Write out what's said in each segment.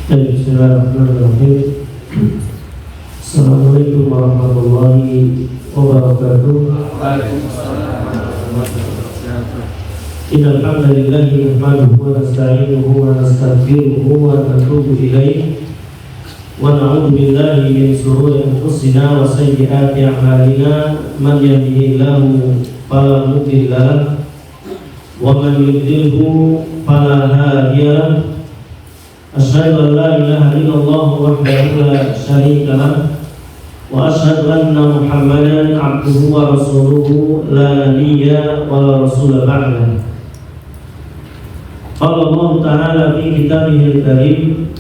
Bismillahirrahmanirrahim. Assalamualaikum warahmatullahi wabarakatuh. Innal hamdalillahi nahmaduhu wa nasta'inuhu wa nastaghfiruhu wa natubu ilayh wa na'udzu billahi min shururi anfusina wa sayyiati a'malina man yahdihillahu fala mudilla lahu wa man yudlilhu fala hadiya lahu. Asyhadu an la ilaha illallah wahdahu la syarika lahu wa asyhadu anna Muhammadan abduhu wa rasuluhu la nabiyya wa la rasula ba'dahu. Qala Allah ta'ala fi kitabihil karim,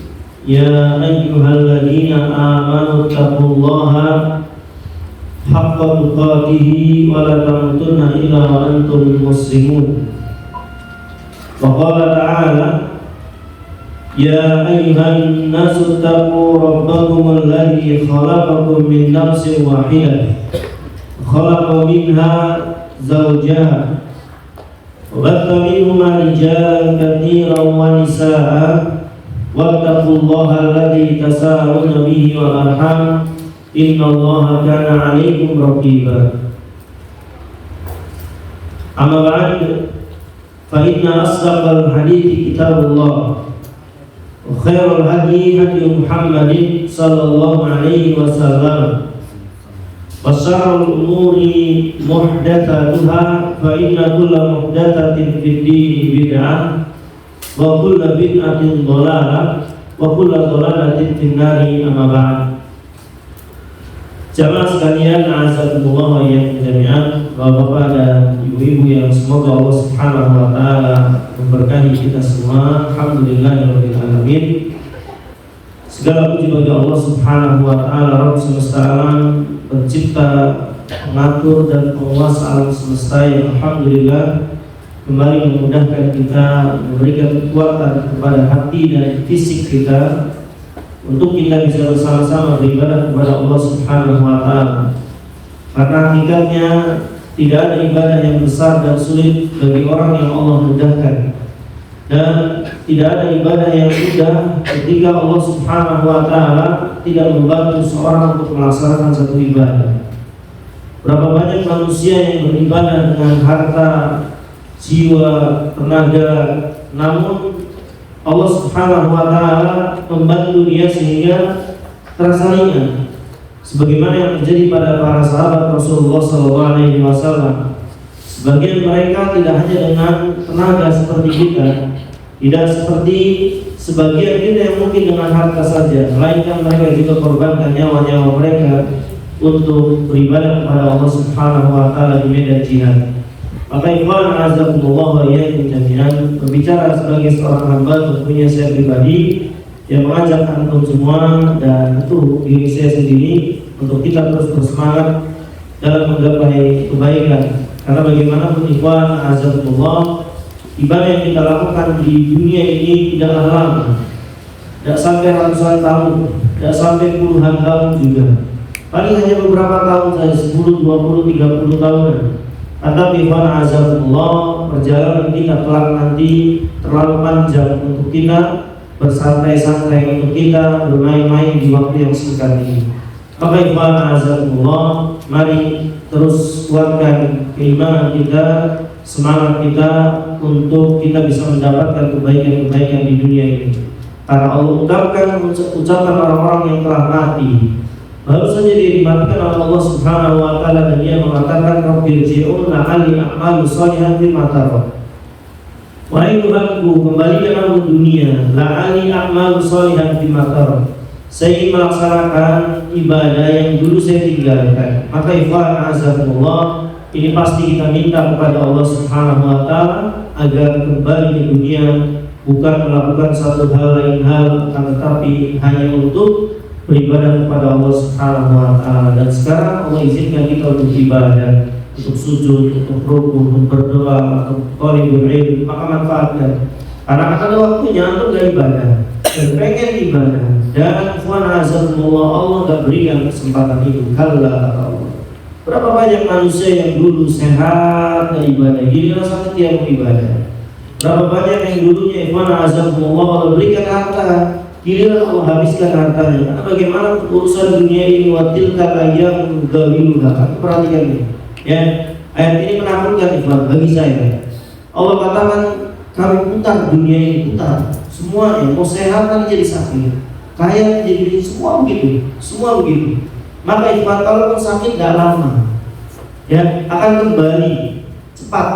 ya ayyuhalladzina amanu taqullaha haqqa tuqatih wa la tamutunna illa wa antum muslimun. Wa qala ta'ala, ya ayyuhan nasu taqu rabbakum alladhi khalaqakum min nafsin wahidah khalaqa minha zawjaha wa batha minhuma rijalan katsiran wa nisaa'a wattaqullaha alladhi tasaaluna bihi wal arham innallaha kana 'alaykum raqiba. Amma ba'd, fa inna asdaqal hadithi kitabullah khairul hadi hadi Muhammadin sallallahu alaihi wasallam wa syarrul umuri muhdatsatuha fa inna kulla muhdatsatin fid din bid'ah wa kulla bid'atin dhalalah wa kulla dhalalatin fin nari. Amma ba'd. Jamaah sekalian, azakumullah wa iyyakum jami'an, Bapak-bapak dan ibu-ibu yang semoga Allah Subhanahu wa taala memberkahi kita semua. Alhamdulillahirabbil alamin. Segala puji bagi Allah Subhanahu wa taala, Rabb semesta alam, pencipta, pengatur dan penguasa alam semesta, yang alhamdulillah kembali memudahkan kita, memberikan kekuatan kepada hati dan fisik kita untuk kita bisa bersama-sama beribadah kepada Allah Subhanahu wa taala. Karena hakikatnya tidak ada ibadah yang besar dan sulit bagi orang yang Allah mudahkan, dan tidak ada ibadah yang mudah ketika Allah Subhanahu wa taala tidak membantu seorang untuk melaksanakan satu ibadah. Berapa banyak manusia yang beribadah dengan harta, jiwa, tenaga, namun Allah Subhanahu wa taala membantu dia sehingga terasa ringan. Sebagaimana yang terjadi pada para sahabat Rasulullah sallallahu alaihi wasallam. Sebagian mereka tidak hanya dengan tenaga seperti kita, tidak seperti sebagian kita yang mungkin dengan harta saja, melainkan mereka juga korbankan nyawa-nyawa mereka untuk beribadah kepada Allah Subhanahu wa taala di medan jihad. Maka ikhwan azakumullah wa iyyakum jami'an, berbicara sebagai seorang hamba tentunya saya pribadi yang mengajak antum semua dan tentu diri saya sendiri untuk kita terus bersemangat dalam menggapai kebaikan. Karena bagaimanapun ikhwan azakumullah, ibadah yang kita lakukan di dunia ini tidaklah lama, tidak sampai ratusan tahun, tidak sampai puluhan tahun juga, paling hanya beberapa tahun saja, 10, 20, 30 tahunan. Tetapi ikhwan azakumullah, perjalanan kita kelak nanti terlalu panjang untuk kita bersantai-santai, untuk kita bermain-main di waktu yang singkat ini. Maka ikhwan azakumullah, mari terus kuatkan keimanan kita, semangat kita untuk kita bisa mendapatkan kebaikan-kebaikan di dunia ini. Karena Allah ucapkan orang-orang yang telah mati baru saja dimatikan oleh Allah Subhanahu wa taala, dan dia mengatakan rabbirji'un la'alli a'malu shalihan fima tarak. Wahai Tuhanku, kembalikan aku dunia, la'alli a'malu shalihan fima tarak, saya ingin melaksanakan ibadah yang dulu saya tinggalkan. Maka ikhwan azakumullah, ini pasti kita minta kepada Allah Subhanahu wa taala agar kembali ke dunia, bukan melakukan satu hal lain hal, tetapi hanya untuk beribadah kepada Allah Subhanahu wa taala. Dan sekarang Allah izinkan kita untuk ibadah, untuk sujud, untuk rukuk, untuk berdoa, untuk thalibul ilm, maka manfaatkan. Karena ada waktunya untuk ibadah dan pengen ibadah, dan ikhwan azakumullah, Allah enggak berikan kesempatan itu. Kalla Allah. Berapa banyak manusia yang dulu sehat dan ibadah, gini rasanya dia mau ibadah. Berapa banyak yang dulunya ikhwan azakumullah Allah berikan harta, giliran Allah habiskan hartanya. Karena bagaimana urusan dunia ini, watil ayam daliluha. Perhatikan ini, ya. Ayat ini menakutkan ikhwan bagi saya. Allah katakan kami putar dunia ini, putar semuanya. Mau sehat kan jadi sakit, kaya jadi semua begitu, semua begitu. Maka ikhwan kalau sakit tidak lama, ya akan kembali cepat,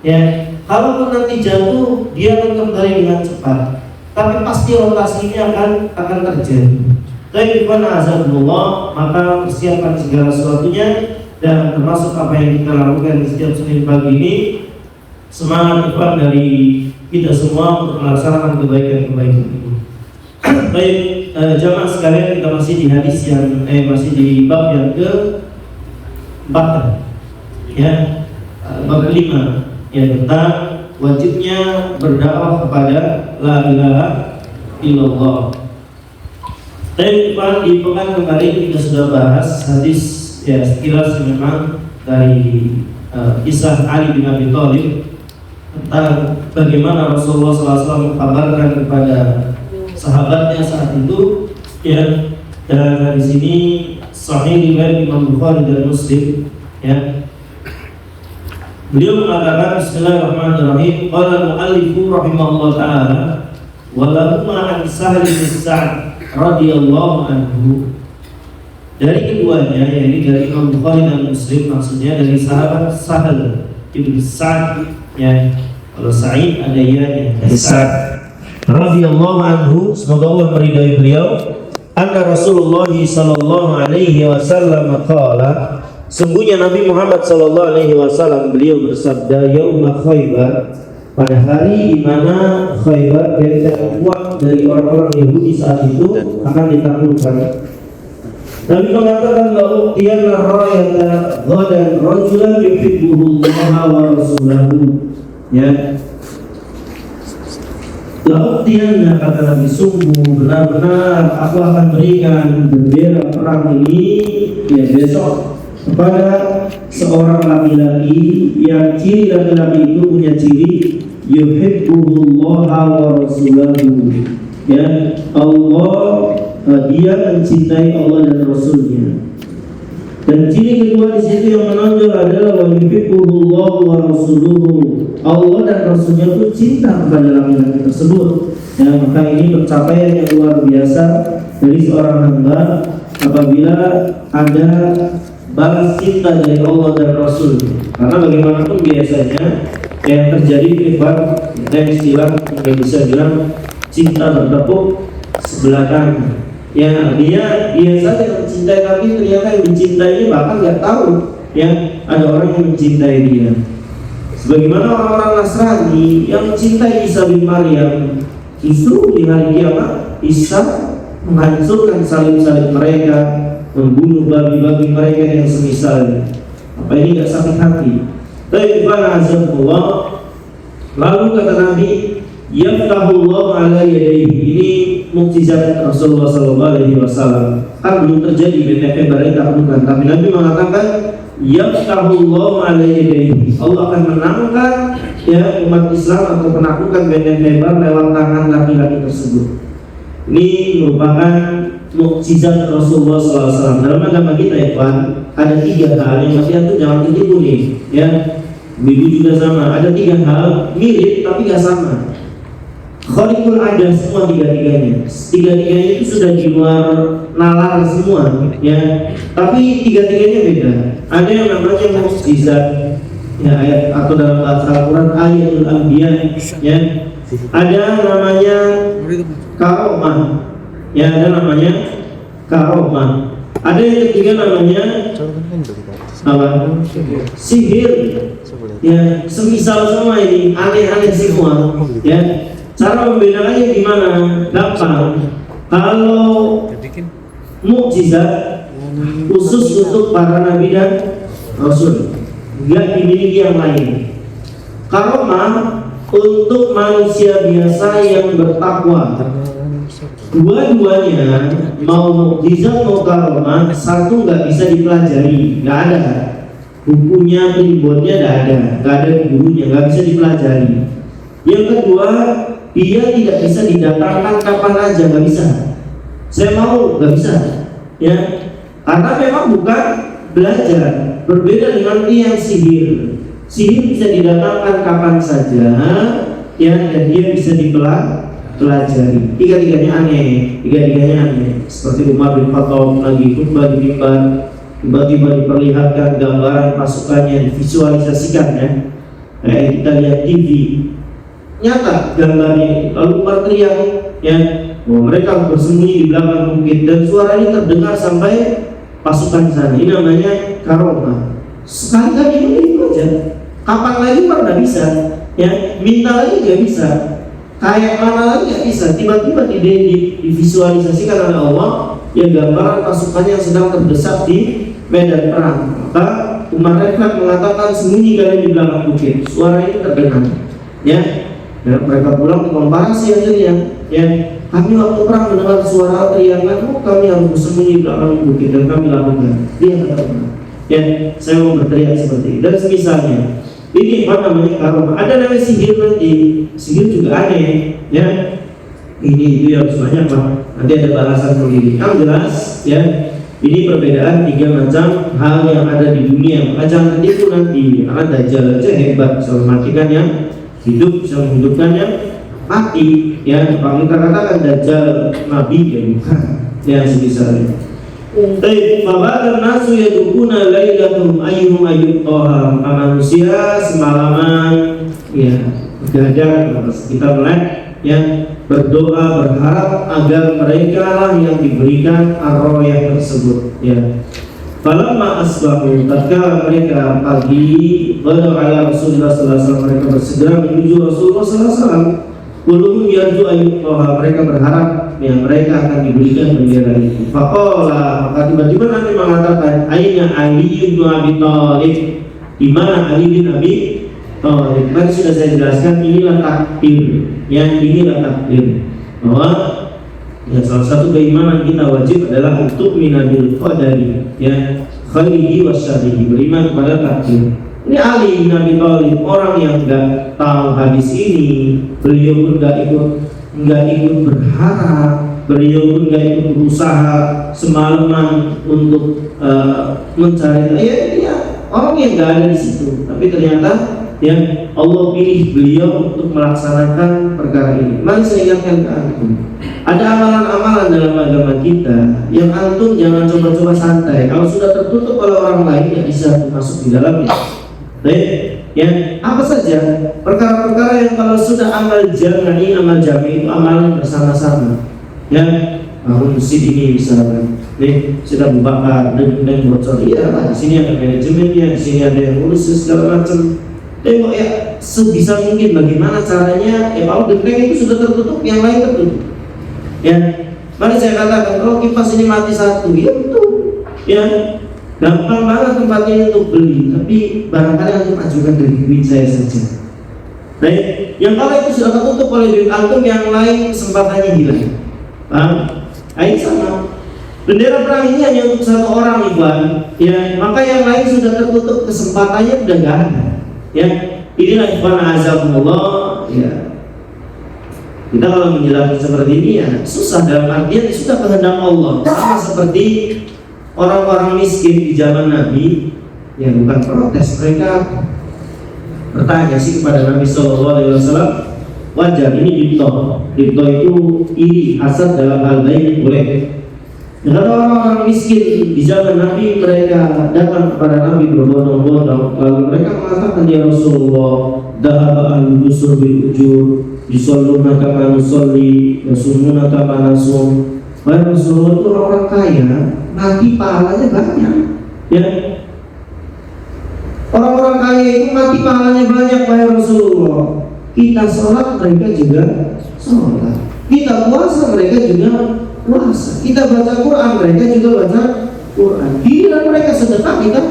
ya. Kalaupun nanti jatuh, dia akan kembali dengan cepat. Tapi pasti rotasinya akan terjadi. Tapi ikhwan azabullah, maka persiapkan segala sesuatunya dan termasuk apa yang kita lakukan di setiap Senin pagi ini. Semangat ikhwan dari kita semua untuk melaksanakan kebaikan-kebaikan ini. Baik, jamaah sekalian, kita masih di hadis yang masih di bab yang ke-4, ya, bab 5, ya, tentang wajibnya berdakwah kepada la ilaha illallah. Dan di pekan kemarin kita sudah bahas hadis, ya, sekilas memang dari kisah Ali bin Abi Thalib tentang bagaimana Rasulullah SAW mengkabarkan kepada sahabatnya saat itu, ya. Dan di sini sahih riwayat Imam Bukhari dan Muslim, ya. Beliau mengatakan bismillahirrahmanirrahim, qala al-mu'allifu rahimahullah ta'ala wa lahuma an Sahl bin Sa'd radhiyallahu anhu. Dari keduanya, yakni dari Imam Bukhari dan Muslim, maksudnya dari sahabat Sahl bin Sa'd, ya. Kalau Sa'id ada ya, Sa'd radhiyallahu anhu, semoga Allah meridai beliau, anna Rasulullah sallallahu alaihi wasallam qala, sungguhnya Nabi Muhammad sallallahu alaihi wasallam beliau bersabda, yauma Khaybar, pada hari di mana Khaybar benteng kuat dari orang-orang Yahudi saat itu akan ditaklukkan. Nabi mengatakan, la uqtiyanna rayata ghadan rajulan yuhibbuhu Allah wa rasulahu, ya. Lautiannya, kata Nabi, sungguh benar-benar aku akan berikan bendera perang ini, ya, besok kepada seorang laki-laki yang ciri laki-laki itu punya ciri yuhibbullaha wa rasulahu, ya, Allah, dia mencintai Allah dan Rasulnya. Dan ciri kedua di situ yang menonjol adalah wa yuhibbullahu wa rasuluhu, Allah dan Rasulnya itu cinta kepada laki-laki tersebut. Ya, maka ini pencapaian yang luar biasa dari seorang hamba apabila ada balas cinta dari Allah dan Rasul. Karena bagaimanapun biasanya yang terjadi ikhwan, kita istilah yang bisa bilang cinta bertepuk sebelah kanan. Ya, dia saja mencintai, tapi ternyata yang dicintainya bahkan nggak tahu, ya, ada orang yang mencintai dia. Sebagaimana orang-orang Nasrani yang mencintai Isa bin Maryam, justru di hari kiamat Isa menghancurkan salib-salib mereka, membunuh babi-babi mereka yang semisalnya. Apa ini nggak sakit hati? Tapi azabullah. Lalu kata Nabi, yaftahullah ala yadayhi. Ini mukjizat Rasulullah SAW. Kan belum terjadi benteng Khaybar ditaklukkan, tapi Nabi mengatakan yaftahullah ala yadayhi. Allah akan menangkan, ya, umat Islam atau menaklukkan benteng Khaybar lewat tangan laki-laki tersebut. Ini merupakan mukjizat Rasulullah SAW. Dalam agama kita, ikhwan, ada 3 hal yang masih itu jangan ditipu nih, ya. Bibi juga sama. Ada 3 hal mirip tapi gak sama. Khaliqul ada semua tiga-tiganya itu sudah di luar nalar semua, ya. Tapi tiga-tiganya beda. Ada yang namanya mukjizat, ya, ayat atau dalam bahasa Al-Quran ayatul anbiya, ya. Ada namanya karomah, ya, ada namanya karomah. Ada yang ketiga namanya apa? Sihir, ya, semisal semua ini aneh-aneh semua, ya. Cara membedakannya gimana? Gampang. Kalau mukjizat khusus untuk para nabi dan rasul, enggak dimiliki yang lain. Karomah untuk manusia biasa yang bertakwa. Dua-duanya, mau mukjizat mau karomah, satu nggak bisa dipelajari, nggak ada. Bukunya, primbonnya nggak ada di gurunya, nggak bisa dipelajari. Yang kedua, dia tidak bisa didatangkan kapan aja, nggak bisa. Saya mau, nggak bisa, ya, karena memang bukan belajar. Berbeda dengan yang sihir. Sihir bisa didatangkan kapan saja, ya, dan dia bisa dipelajari. Tiga-tiganya aneh. Seperti Umar bin Khattab lagi khutbah di mimbar, tiba-tiba diperlihatkan gambaran pasukannya, divisualisasikan, ya, kayak kita lihat TV, nyata gambarnya. Lalu Umar teriak, ya, bahwa mereka bersembunyi di belakang bukit, dan suara ini terdengar sampai pasukan sana. Ini namanya karomah. Sekali-kali itu aja. Kapan lagi pernah bisa, ya, minta lagi nggak bisa, kayak mana lagi nggak bisa. Tiba-tiba divisualisasikan oleh Allah, ya, gambaran pasukannya yang sedang terdesak di medan perang. Maka Umar refleks mengatakan, sembunyi kalian di belakang bukit. Suara ini terdengar, ya. Dan mereka pulang komparasi akhirnya, ya, kami waktu perang mendengar suara teriakan, kami harus bersembunyi di belakang bukit, dan kami lakukan. Dia kata, ya, saya mau berteriak seperti itu. Dan semisalnya ini apa namanya karomah. Ada namanya sihir nanti. Sihir juga aneh, ya. Ini itu yang banyak, Pak. Nanti ada bahasan sendiri. Yang jelas, ya, ini perbedaan 3 macam hal yang ada di dunia. Maka jangan tipu nanti. Karena Dajjal aja hebat, bisa mematikan yang hidup, bisa menghidupkan yang mati. Ya, kalau kita katakan Dajjal Nabi, ya bukan. Ya, sebisalnya. Baik, fabadar nasu yadukuna lailatum ayyuhum ayyutoha. Manusia semalaman, ya, begadang, kita melek, ya, berdoa, berharap agar mereka lah yang diberikan ar-royah tersebut, ya. Falamma asbahu, tatkala mereka pagi, ghadaw ala Rasulullah sallallahu alaihi wasallam, mereka bersegera menuju Rasulullah sallallahu alaihi wasallam. Kulluhum yarju ayyutoha, mereka berharap yang mereka akan diberikan bendera itu. Faqala, maka tiba-tiba Nabi mengatakan, aina Ali bin Abi Thalib, di mana Ali bin Abi Thalib? Tadi sudah saya jelaskan, inilah takdir, yang inilah takdir, bahwa, ya, salah satu keimanan kita wajib adalah untuk minabil qadari, ya, khairihi wa syarrihi, beriman kepada takdir. Ini Ali bin Abi Thalib, orang yang enggak tahu hadis ini. Beliau pun enggak ikut berharap, beliau pun enggak ikut berusaha semalaman untuk mencari. Ya, orang yang enggak ada di situ. Tapi ternyata, ya, Allah pilih beliau untuk melaksanakan perkara ini. Mari saya ingatkan ke antum, ada amalan-amalan dalam agama kita yang antum jangan coba-coba santai. Kalau sudah tertutup oleh orang lain, tidak bisa masuk di dalamnya. Baik, ya, apa saja perkara-perkara yang kalau sudah amal jami itu amalan bersama-sama, ya, bangun masjid ini misalnya, nih, sudah membakar dan bocor, iya, di sini ada manajemennya, di sini ada yang urus segala macam. Tengok, ya, sebisa mungkin bagaimana caranya, ya, kalau genteng itu sudah tertutup, yang lain tertutup, ya. Mari saya katakan, kalau kipas ini mati satu, ya betul, ya. Gampang banget tempatnya untuk beli, tapi barangkali antum ajukan dari duit saya saja. Baik, yang kalau itu sudah tertutup oleh duit antum, yang lain kesempatannya hilang. Paham? Ini sama. Bendera perang ini hanya untuk satu orang, Ikhwan, ya, maka yang lain sudah tertutup, kesempatannya sudah nggak ada. Ya, inilah Ikhwan azakumullah, ya. Kita kalau menjelaskan seperti ini, ya, susah, dalam artian sudah kehendak Allah. Sama seperti orang-orang miskin di zaman Nabi, ya, bukan protes, mereka bertanya sih kepada Nabi Sallallahu Alaihi Wasallam. Wajar, ini dipto itu iri, hasad dalam hal baik boleh. Dan orang-orang miskin di zaman Nabi, mereka datang kepada Nabi berbondong-bondong, lalu mereka mengatakan, ya Rasulullah, dhahaba al-busur bil ujur, yusalluna kama nusalli, yasumuna kama nasum. Wahai Rasulullah, itu orang kaya, mati pahalanya banyak, ya. Orang-orang kaya itu mati pahalanya banyak, wahai Rasulullah. Kita sholat, mereka juga sholat. Kita puasa, mereka juga puasa. Kita baca Quran, mereka juga baca Quran. Giliran mereka sedekah, kita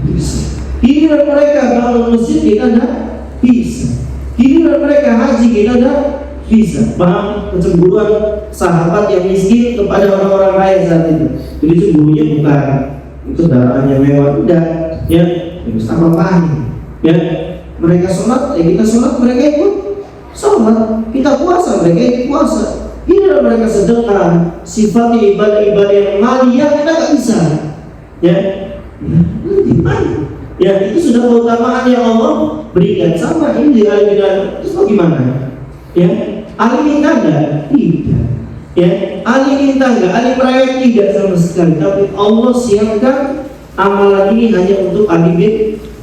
bisa. Giliran mereka bangun masjid, kita tidak bisa. Giliran mereka haji, kita tidak bisa. Paham kecemburuan sahabat yang miskin kepada orang-orang kaya saat itu? Jadi cemburunya bukan itu darahnya mewah, tidak, ya, sama paham, ya. Mereka sholat, ya kita sholat, mereka ikut sholat, kita puasa, mereka puasa. Ini mereka sedekah, sifatnya ibadah-ibadah yang maliyah kita nggak bisa. Ya, gimana? Ya, itu sudah keutamaan yang Allah berikan. Sama ini di ahli bidah, terus bagaimana? Ya, ahli minta enggak? Tidak. Ya, ahli minta enggak? Ahli merayakan tidak sama sekali. Tapi Allah siapkan amalan ini hanya untuk ahli bin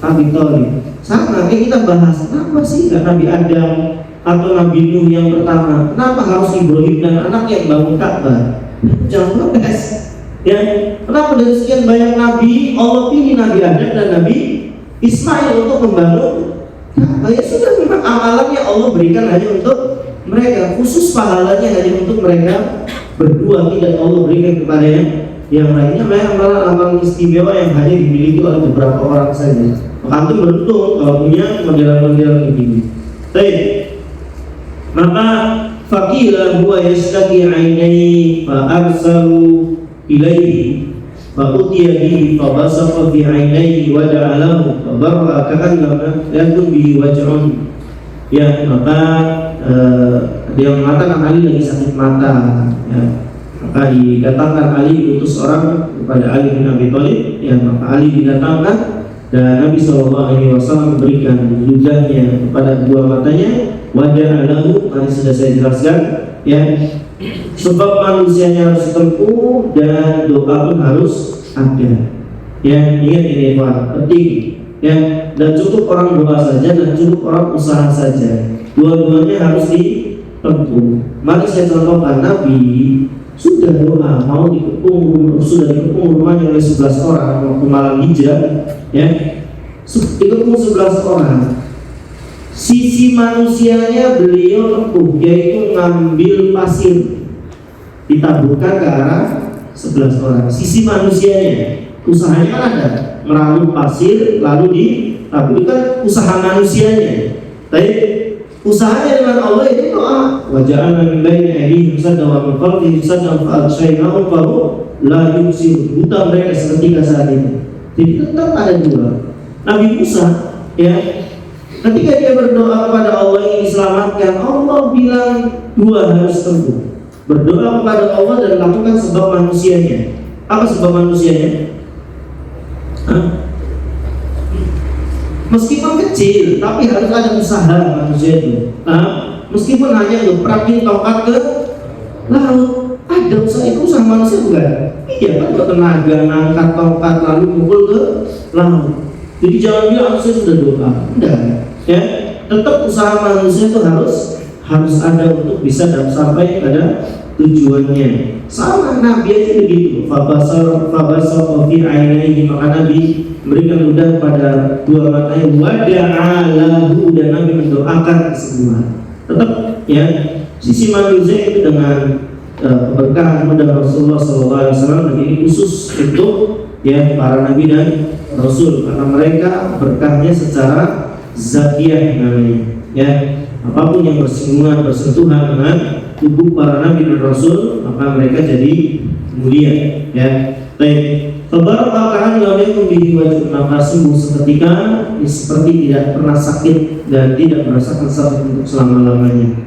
Abi Thalib. Sama kayak kita bahas, kenapa sih nggak Nabi Adam atau Nabi Nuh yang pertama? Kenapa harus Ibrahim dan anak yang bangun Ka'bah? Jangan protes. Ya, kenapa dari sekian banyak nabi Allah pilih Nabi Adam dan Nabi Ismail untuk membangun Ka'bah? Ya sudah, memang amalannya Allah berikan hanya untuk mereka, khusus pahalanya hanya untuk mereka berdua, tidak Allah berikan kepada yang lainnya. Memang amalan istimewa yang hanya dimiliki oleh beberapa orang saja. Maka itu beruntung kalau punya modelan-modelan begini. Baik, maka faqila huwa yashtaki 'ainaihi fa arsalu ilaihi fa utiya bihi fa basaqa fi 'ainaihi wa ja'alahu fa barra ka'annama yakun bihi waj'un. Ya, maka dia mengatakan Ali lagi sakit mata. Ya, maka didatangkan Ali, utus orang kepada Ali bin Abi Thalib. Ya, maka Ali didatangkan dan Nabi SAW memberikan ludahnya kepada dua matanya. Wajah alahu, tadi sudah saya jelaskan. Ya, sebab manusianya harus tempuh dan doa pun harus ada. Ya, ingat ini Pak, penting. Ya, dan cukup orang doa saja dan cukup orang usaha saja. Dua-duanya harus ditempuh. Mari saya contohkan, Nabi sudah doa mau dikepung, sudah dikepung rumahnya oleh 11 orang waktu malam hijrah. Ya, dikepung 11 orang. Sisi manusianya beliau tempuh, yaitu ngambil pasir ditaburkan ke arah 11 orang. Sisi manusianya, usahanya kan ada, meramu pasir lalu ditabur, kan usaha manusianya. Tapi usahanya dengan Allah itu doa. Wa ja'alna min baini aydihim saddan wa min khalfihim saddan fa aghshaynahum fa hum la yubsirun. Buta mereka seketika saat itu. Jadi tetap ada dua. Nabi Musa, ya, ketika dia berdoa kepada Allah ingin diselamatkan, Allah bilang dua harus tempuh. Berdoa kepada Allah dan lakukan sebab manusianya. Apa sebab manusianya? Meskipun kecil, tapi harus ada usaha manusia itu. Meskipun hanya ngeprakin tongkat ke laut, ada usaha itu, usaha manusia bukan? Iya kan, tenaga ngangkat tongkat lalu pukul ke laut. Jadi jangan bilang saya sudah doa, enggak. Ya, tetap usaha manusia itu harus ada untuk bisa sampai pada tujuannya. Sama Nabi aja begitu. Fabasar fi 'ainaihi, maka Nabi memberikan ludah pada dua matanya. Wada'alahu, dan Nabi mendoakan semua. Tetap ya, sisi manusia itu dengan keberkahan dan Rasulullah SAW, dan ini khusus untuk ya para nabi dan rasul, karena mereka berkahnya secara zakiyah namanya. Ya, apapun yang bersinggungan bersentuhan dengan tubuh para nabi dan rasul, maka mereka jadi mulia. Ya, baik. Tabaraka lam yakun bihi wajhun, maka sembuh seketika seperti tidak pernah sakit dan tidak merasakan sakit untuk selama-lamanya.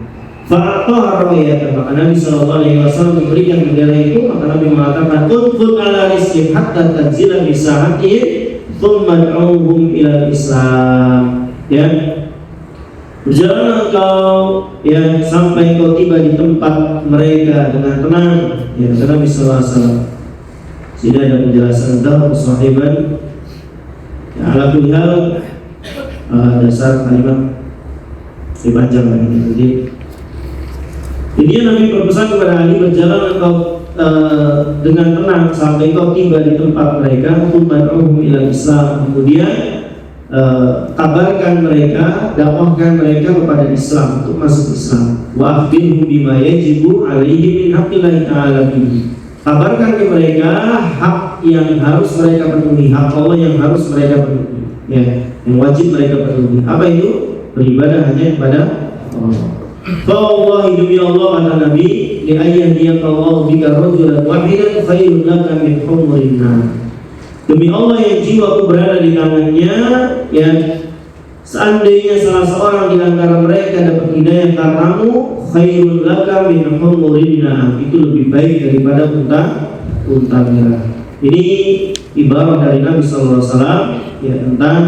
Fa'atah rawiyatan, maka Nabi SAW memberikan bendera itu. Maka Nabi mengatakan, "Unfud ala rizqin hatta tanzila bi sa'atin thumma ad'uhum ila Islam." Ya, berjalan engkau ya sampai kau tiba di tempat mereka dengan tenang. Ya, kata Nabi SAW. Tidak ada penjelasan tentang sahiban. Ya, ala kulli hal, dasar kalimat lebih panjang lagi. Jadi Nabi berpesan kepada Ali, berjalan engkau dengan tenang sampai kau tiba di tempat mereka. Tumad'uhum ila Islam, kemudian kabarkan mereka, dakwahkan mereka kepada Islam, untuk masuk Islam. Wa akhbirhum bima yajibu alaihi min haqqillahi ta'ala bihi. Kabarkan ke mereka hak yang harus mereka penuhi, hak Allah yang harus mereka penuhi, ya, yang wajib mereka penuhi. Apa itu? Beribadah hanya kepada Allah. Fawallahi, demi Allah, kata Nabi, li ayyahdiyaka Allahu bika rajulan wahidan khairun laka min humurin nar. Demi Allah yang jiwaku berada di tangannya, ya, seandainya salah seorang di antara mereka dapat hidayah karenamu, khairul laka min humurin na'am, itu lebih baik daripada unta merah. Ini ibarat dari Nabi SAW ya, tentang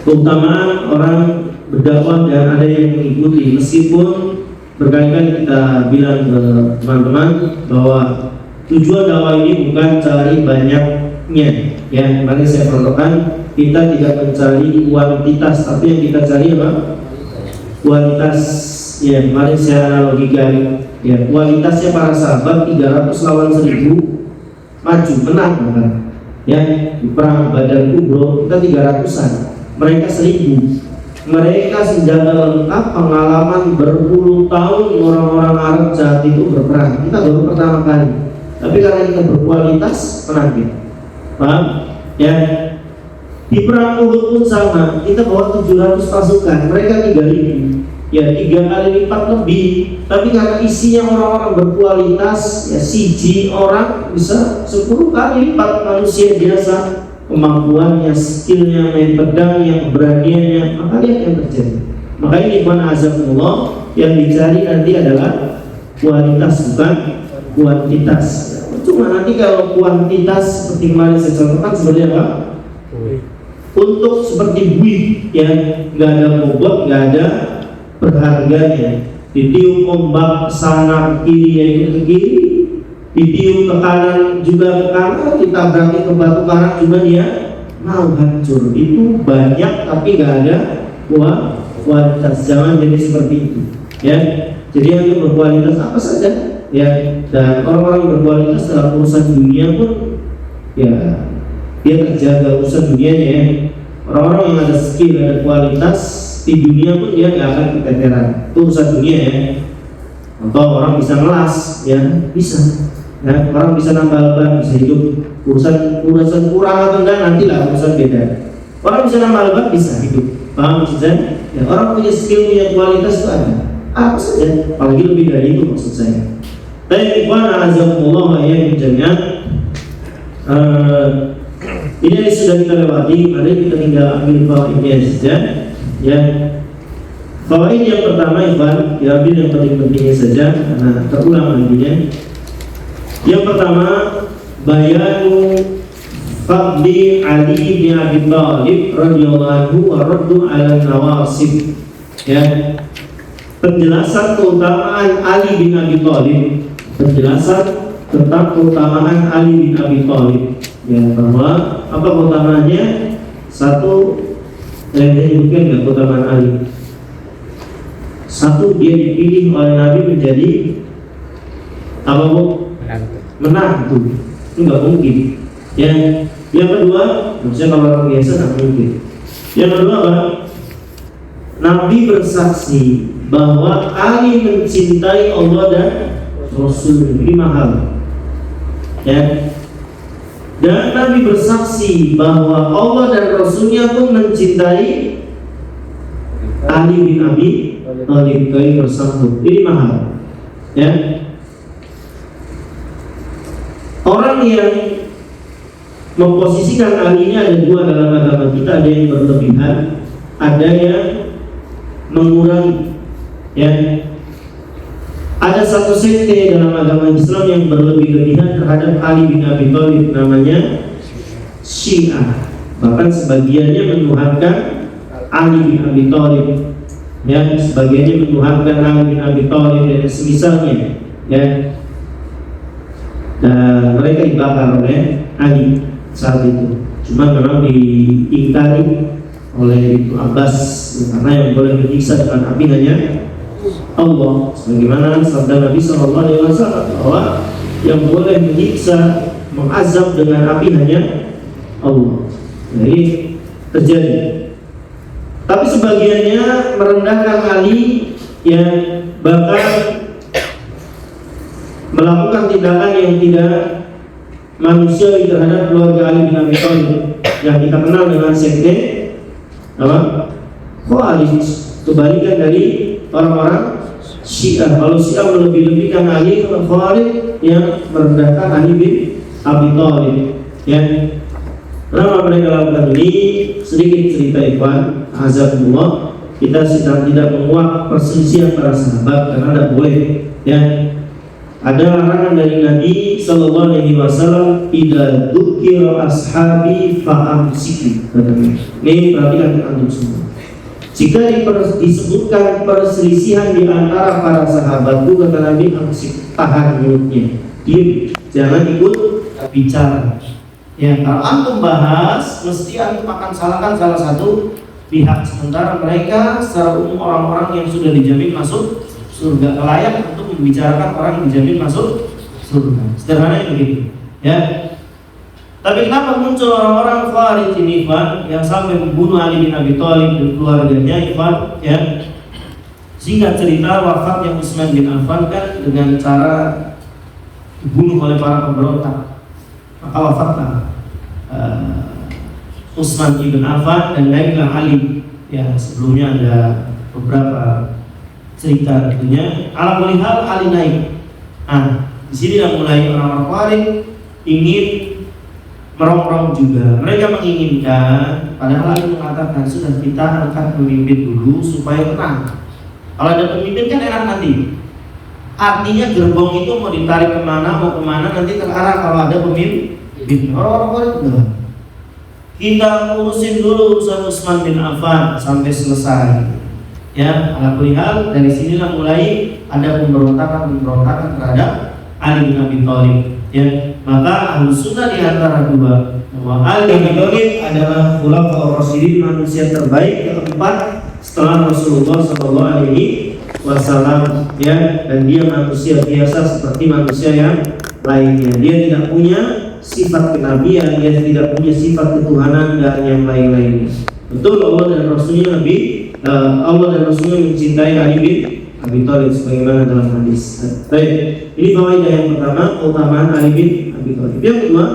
keutamaan orang berdakwah dan ada yang mengikuti. Meskipun berkali-kali kita bilang ke teman-teman bahwa tujuan dakwah ini bukan cari banyaknya ya. Mari saya contohkan, kita tidak mencari kuantitas, tapi yang kita cari apa? Kualitas ya. Mari saya analogikan ya, kualitasnya para sahabat 300 lawan 1000 maju menang kan? Ya, di perang Badar Kubro kita 300-an, mereka 1000. Mereka senjata lengkap, pengalaman berpuluh tahun orang-orang Arab saat itu berperang. Kita baru pertama kali, tapi karena kita berkualitas menang kita. Paham? Ya. Di perang Uhud pun sama, kita bawa 700 pasukan, mereka 3000. Ya, 3 kali lipat lebih. Tapi karena isinya orang-orang berkualitas, ya siji orang bisa 10 kali lipat manusia biasa. Kemampuannya, skillnya, main pedangnya, keberaniannya, maka lihat yang terjadi. Maka ini ikhwan azamullah, yang dicari nanti adalah kualitas bukan kuantitas. Cuma nanti kalau kuantitas seperti kemarin saya contohkan seperti apa? Untuk seperti buih ya, nggak ada bobot, nggak ada berharganya. Ditiup ombak sana kiri ya ke kiri, ditiup ke kanan juga ke kanan, ditabraki ke batu karang juga dia mau hancur. Itu banyak tapi nggak ada kualitas. Jangan jadi seperti itu ya. Jadi yang berkualitas apa saja ya, dan orang-orang berkualitas dalam urusan dunia pun ya dia terjaga urusan dunianya ya. Orang-orang yang ada skill, ada kualitas di dunia pun dia nggak akan keteteran. Itu urusan dunia ya. Atau orang bisa ngelas ya, bisa. Nah, orang bisa nambal ban, bisa hidup. Urusan kurang atau enggak nantilah urusan beda. Orang bisa nambal ban, bisa hidup. Paham maksud saya? Ya, orang punya skill, punya kualitas itu ada. Apa saja, apalagi lebih dari itu maksud saya. Tapi ikhwan a'azakumullah ya jami'an. Ini sudah kita lewati, mari kita tinggal ambil fawaidnya saja. Ya. Fawaid yang pertama ikhwan, diambil yang penting-pentingnya saja karena terulang nantinya. Yang pertama, bayanu fadli Ali bin Abi Thalib radhiyallahu anhu wa raddu 'ala nawasib. Ya. Penjelasan keutamaan Ali bin Abi Thalib, penjelasan tentang keutamaan Ali bin Abi Thalib. Ya, bahwa apa keutamaannya? Satu, bukan nggak keutamaan Ali. Satu, dia dipilih oleh Nabi menjadi apa bu? Menantu. Itu nggak mungkin. Ya. Yang kedua, maksudnya kalau orang biasa nggak mungkin. Yang kedua apa? Nabi bersaksi bahwa Ali mencintai Allah dan Rasul. Ini mahal. Ya. Dan Nabi bersaksi bahwa Allah dan Rasulnya pun mencintai Ali bin Abi Thalib kali bersambut. Ini mahal. Ya. Orang yang memposisikan Ali ini ada dua dalam agama kita, ada yang berlebihan, ada yang mengurangi. Ya. Ada satu sekte dalam agama Islam yang berlebih-lebihan terhadap Ali bin Abi Thalib, namanya Syiah. Bahkan sebagiannya menuhankan Ali bin Abi Thalib. Ya, sebagiannya menuhankan Ali bin Abi Thalib dan semisalnya. Ya. Dan mereka dibakar oleh Ali saat itu. Cuma memang diingkari oleh Ibnu Abbas karena yang boleh menyiksa dengan api hanya Allah, sebagaimana sabda Nabi SAW bahwa yang boleh menyiksa, mengazab dengan api hanya Allah. Jadi terjadi. Tapi sebagiannya merendahkan Ali, yang bahkan melakukan tindakan yang tidak manusiawi terhadap keluarga Ali bin Abi Thalib, yang kita kenal dengan sekte apa? Khawarij. Kebalikan dari orang-orang Syiah. Kalau Syiah melebih-lebihkan Ali, kalau Khawarij yang merendahkan Ali bin Abi Thalib. Ya. Kenapa mereka lakukan ini? Sedikit cerita Ikhwan, azabullah. Kita sedang tidak menguak perselisihan para sahabat karena tidak boleh, ya. Ada larangan dari Nabi Sallallahu Alaihi Wasallam, "Idza dzukira ashabi fa'amsiku." Ini perhatikan antum semua. Jika disebutkan perselisihan di antara para sahabat, itu kata Nabi, amsik, tahan mulutnya, diam, jangan ikut bicara. Ya, kalau antum bahas, mesti antum akan salahkan salah satu pihak. Sementara mereka secara umum orang-orang yang sudah dijamin masuk surga, layak untuk membicarakan orang yang dijamin masuk surga. Sederhananya begitu, ya. Tapi kenapa muncul orang-orang Khawarij ini, Ikhwan, yang sampai membunuh Ali bin Abi Thalib dan keluarganya, Ikhwan, ya? Singkat cerita, wafatnya Utsman bin Affan kan dengan cara dibunuh oleh para pemberontak. Maka wafatlah Utsman bin Affan dan naiklah Ali. Ya, sebelumnya ada beberapa cerita tentunya. Ala kulli hal Ali naik. Nah, di sini mulai orang-orang Khawarij ingin merongrong juga. Mereka menginginkan, padahal Ali mengatakan sudah kita angkat pemimpin dulu supaya tenang. Kalau ada pemimpin kan enak nanti. Artinya gerbong itu mau ditarik kemana, mau kemana nanti terarah kalau ada pemimpin. Orang-orang itu kita urusin dulu urusan Utsman bin Affan sampai selesai. Ya, alhamdulillah dari sinilah mulai ada pemberontakan terhadap Ali bin Abi Thalib. Ya, maka Ahlus Sunnah di antara dua bahwa Ali bin Abi Thalib adalah khulafaur rasyidin, manusia terbaik keempat setelah Rasulullah sallallahu alaihi wasallam, ya, dan dia manusia biasa seperti manusia yang lainnya. Dia tidak punya sifat kenabian, dia tidak punya sifat ketuhanan dan yang lain-lainnya. Betul, Allah dan Rasulnya mencintai Ali bin Abi Thalib sebagaimana dalam hadis. Baik, ini faedah yang pertama, keutamaan Ali bin Abi Thalib. Yang kedua,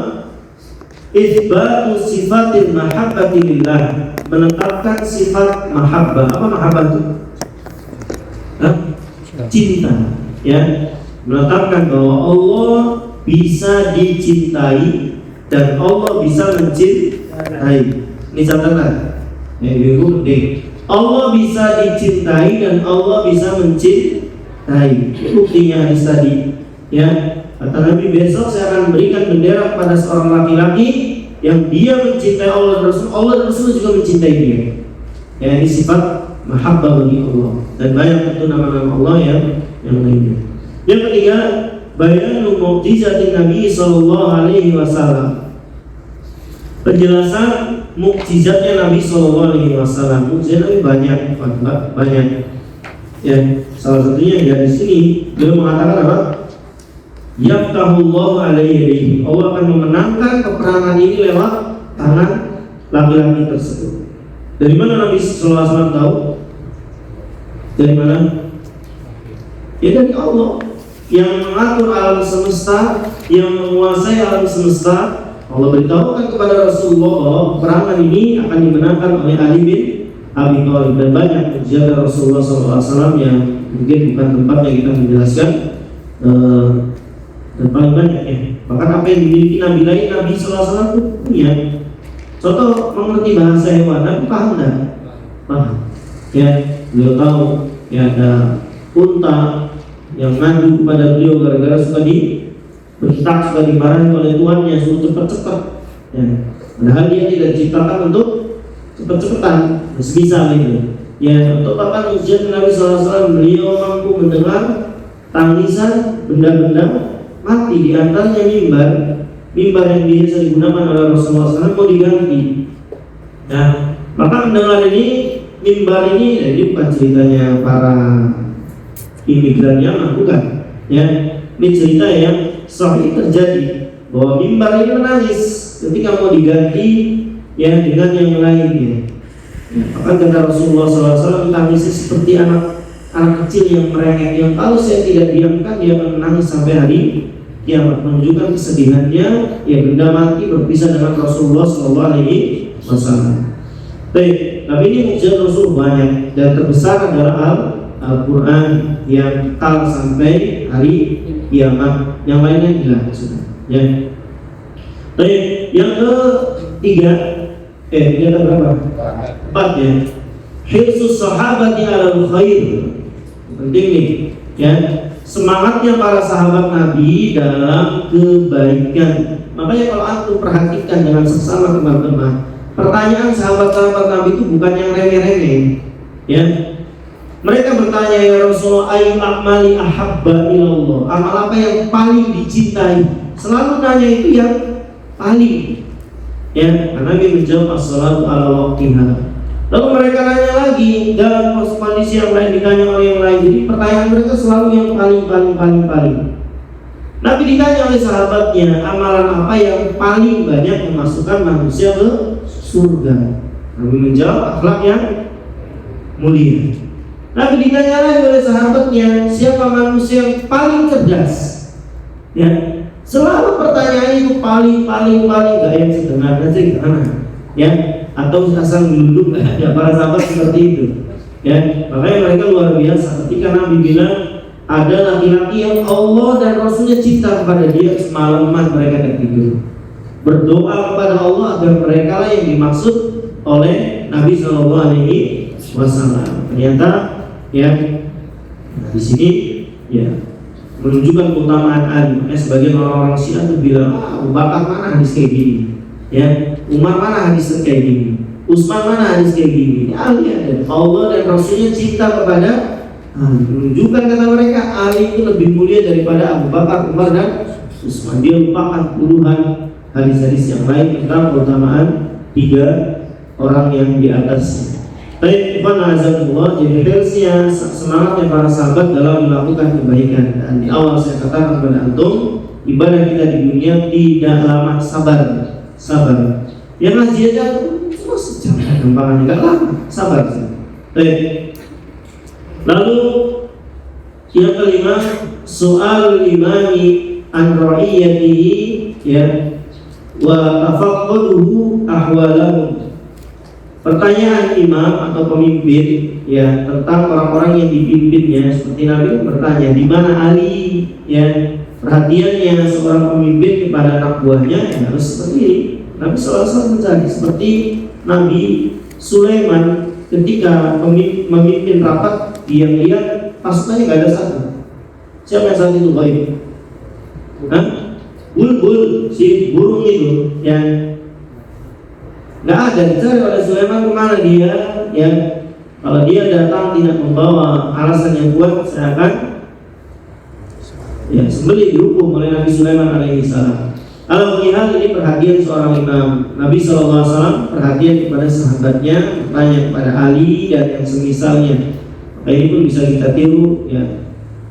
itsbatu sifatil mahabbati lillah, menetapkan sifat mahabbah. Apa mahabbah itu? Cinta, ya. Menetapkan bahwa Allah bisa dicintai dan Allah bisa mencintai. Ini catatan. Allah bisa dicintai dan Allah bisa mencintai. Buktinya hadis tadi, ya. Kata Nabi, besok saya akan berikan bendera kepada seorang laki-laki yang dia mencintai Allah dan Rasul. Allah dan Rasul juga mencintai dia. Ya, ini sifat mahabbah bagi Allah. Dan banyak itu nama-nama Allah yang lainnya. Yang ketiga, bayanu mu'jizatin Nabi sallallahu alaihi wasallam. Penjelasan mukjizatnya Nabi sallallahu alaihi wasallam. Mukjizat Nabi banyak. Ya, salah satunya dari sini beliau mengatakan apa? Yaftahullahu alaihi. Allah akan memenangkan peperangan ini lewat tangan laki-laki tersebut. Dari mana Nabi sallallahu alaihi wasallam tahu? Dari mana? Ya, dari Allah yang mengatur alam semesta, yang menguasai alam semesta. Allah beritahukan kepada Rasulullah bahwa peperangan ini akan dimenangkan oleh Ali bin Abi Thalib. Dan banyak mukjizat Rasulullah SAW yang mungkin bukan tempatnya kita menjelaskan, dan paling banyak, ya. Bahkan apa yang dimiliki Nabi lain, Nabi SAW itu punya. Contoh, mengerti bahasa hewan, Nabi paham enggak? Paham. Ya, beliau tahu ya ada unta yang ngadu kepada beliau gara-gara suka bertak, suka dimarahi oleh tuannya, suruh cepat-cepat. Ya. Padahal dia tidak diciptakan untuk cepat-cepatan, semisal itu. Ya, untuk bahkan ujian Nabi SAW, beliau mampu mendengar tangisan benda-benda mati, di antaranya mimbar yang biasa digunakan oleh Rasulullah SAW mau diganti. Nah, maka mendengar ini mimbar ini, ini bukan ceritanya para imigran Yaman, bukan. Ya, ini cerita yang sahih terjadi bahwa mimbar ini menangis ketika mau diganti, ya, dengan yang lainnya. Ya, maka kata Rasulullah SAW, tangisnya seperti anak kecil yang merengek, yang kalau saya tidak diamkan dia akan menangis sampai hari kiamat, menunjukkan kesedihannya. Ya, benda mati berpisah dengan Rasulullah SAW. Baik, tapi ini mukjizat Rasul banyak dan terbesar adalah Al-Quran yang kekal sampai hari kiamat. Yang lainnya hilang sudah. Ya. Baik, yang Tiga atau berapa? 4 ya. Hirsus sahabati alal khair. Penting nih, ya. Semangatnya para sahabat Nabi dalam kebaikan. Makanya kalau antum perhatikan dengan seksama teman-teman, pertanyaan sahabat-sahabat Nabi itu bukan yang remeh-remeh, ya. Mereka bertanya, ya Rasulullah, ayu amali ahabba ilallah, amal apa yang paling dicintai? Selalu nanya itu yang paling, ya. Nabi menjawab as-salatu ala waqtiha. Lalu mereka nanya lagi dalam kondisi yang lain, ditanya oleh yang lain. Jadi pertanyaan mereka selalu yang paling. Nabi ditanya oleh sahabatnya, amalan apa yang paling banyak memasukkan manusia ke surga? Nabi menjawab, akhlak yang mulia. Nabi ditanya lagi oleh sahabatnya, siapa manusia yang paling cerdas? Ya, selalu pertanyaan itu paling, gak yang sebenarnya sih gimana? Ya, atau asal gelundung, ya para sahabat seperti itu. Ya, makanya mereka luar biasa ketika Nabi bilang ada laki-laki yang Allah dan Rasulnya cinta kepada dia, semalaman mereka tidak tidur, berdoa kepada Allah agar mereka lah yang dimaksud oleh Nabi SAW. Ternyata, ya, di sini, ya, menunjukkan keutamaan Ali. Sebagian orang-orang Syiah itu bilang, Abu Bakar mana hadis kayak gini, ya, Umar mana hadis kayak gini, Utsman mana hadis kayak gini. Ali ada, Allah dan Rasulnya cinta kepada Ali. Menunjukkan kata mereka Ali itu lebih mulia daripada Abu Bakar, Umar dan Utsman. Dia lupakan puluhan hadis-hadis yang lain tentang keutamaan 3 orang yang di atasnya. Baik, jadi hirsnya, semangatnya para sahabat dalam melakukan kebaikan. Dan di awal saya katakan kepada antum, ibadah kita di dunia tidak lama, sabar. Yang ngaji aja terus jangan gampangan, enggak lama, sabar. Baik. Lalu yang kelima, soal imami an ra'iyatihi, ya, wa tafaqquduhu ahwalahum. Pertanyaan imam atau pemimpin, ya, tentang orang-orang yang dipimpinnya. Seperti Nabi bertanya, di mana Ali, ya. Perhatiannya seorang pemimpin kepada anak buahnya, ya, harus seperti ini. Nabi SAW mencari seperti Nabi Sulaiman ketika memimpin rapat, dia lihat pasukannya nggak ada satu. Siapa yang saat itu baik? Bulbul, si burung itu, yang nggak ada. Dicari oleh Sulaiman kemana dia, ya. Kalau dia datang tidak membawa alasan yang kuat, saya akan, ya, sembelih, dihukum oleh Nabi Sulaiman alaihissalam. Kalau melihat ini perhatian seorang imam, Nabi SAW perhatian kepada sahabatnya, bertanya kepada Ali dan yang semisalnya. Maka ini pun bisa kita tiru, ya.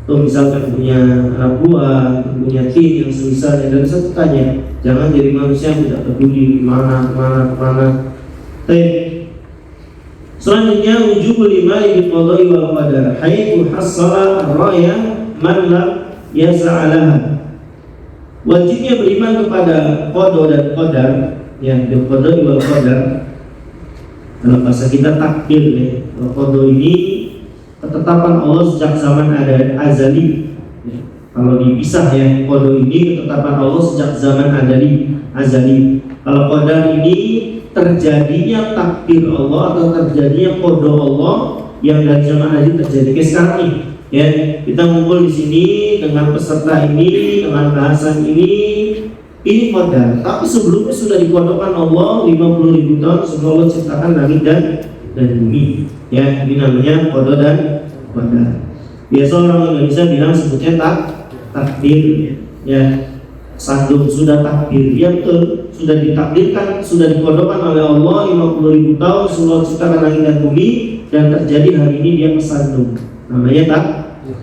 Atau misalkan punya anak buah, punya tim yang semisalnya, dan satu tanya, jangan jadi manusia yang tidak peduli kemana. Selanjutnya, wujubul imani bil qada'i wal qadar, haitsu hassala ar-ra'ya man lam yas'alaha. Wajibnya beriman kepada qada dan qadar, ya, bil qada'i wal qadar. Dalam bahasa kita takdir, ya. Qada ini ketetapan Allah sejak zaman ada azali, ya. Kalau dipisah, ya, qada ini ketetapan Allah sejak zaman azali. Kalau qadar ini terjadinya takdir Allah atau terjadinya qada Allah yang dari zaman azali terjadi. Kayak sekarang nih, ya, kita ngumpul di sini dengan peserta ini, dengan bahasan ini qadar. Tapi sebelumnya sudah dikodokkan Allah 50.000 tahun sebelum Allah ciptakan langit dan bumi. Ya, ini namanya qada dan qadar. Biasa orang Indonesia bilang sebutnya takdir, ya. Sandung sudah takdir, ya betul, sudah ditakdirkan, sudah dikodokkan oleh Allah 50.000 tahun sebelum Allah ciptakan langit dan bumi, dan terjadi hari ini dia kesandung. Namanya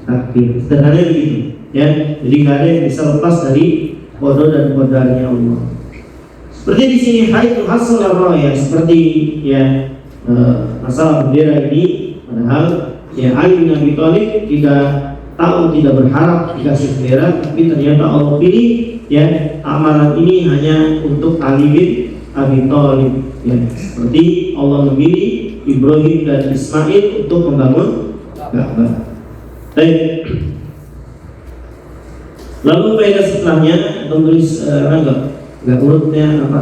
takdir. Sederhananya begitu, ya. Jadi nggak ada yang bisa lepas dari qada dan qadarnya Allah. Seperti di sini haitsu hasal ar-ra'ya, seperti, ya, masalah bendera ini, padahal, ya, Ali bin Abi Thalib tidak berharap dikasih bendera, tapi ternyata Allah pilih, ya, amalan ini hanya untuk Ali bin Abi Thalib, ya. Seperti Allah memilih Ibrahim dan Ismail untuk membangun Ka'bah. Baik. Lalu faedah setelahnya, tulis enggak urutnya apa?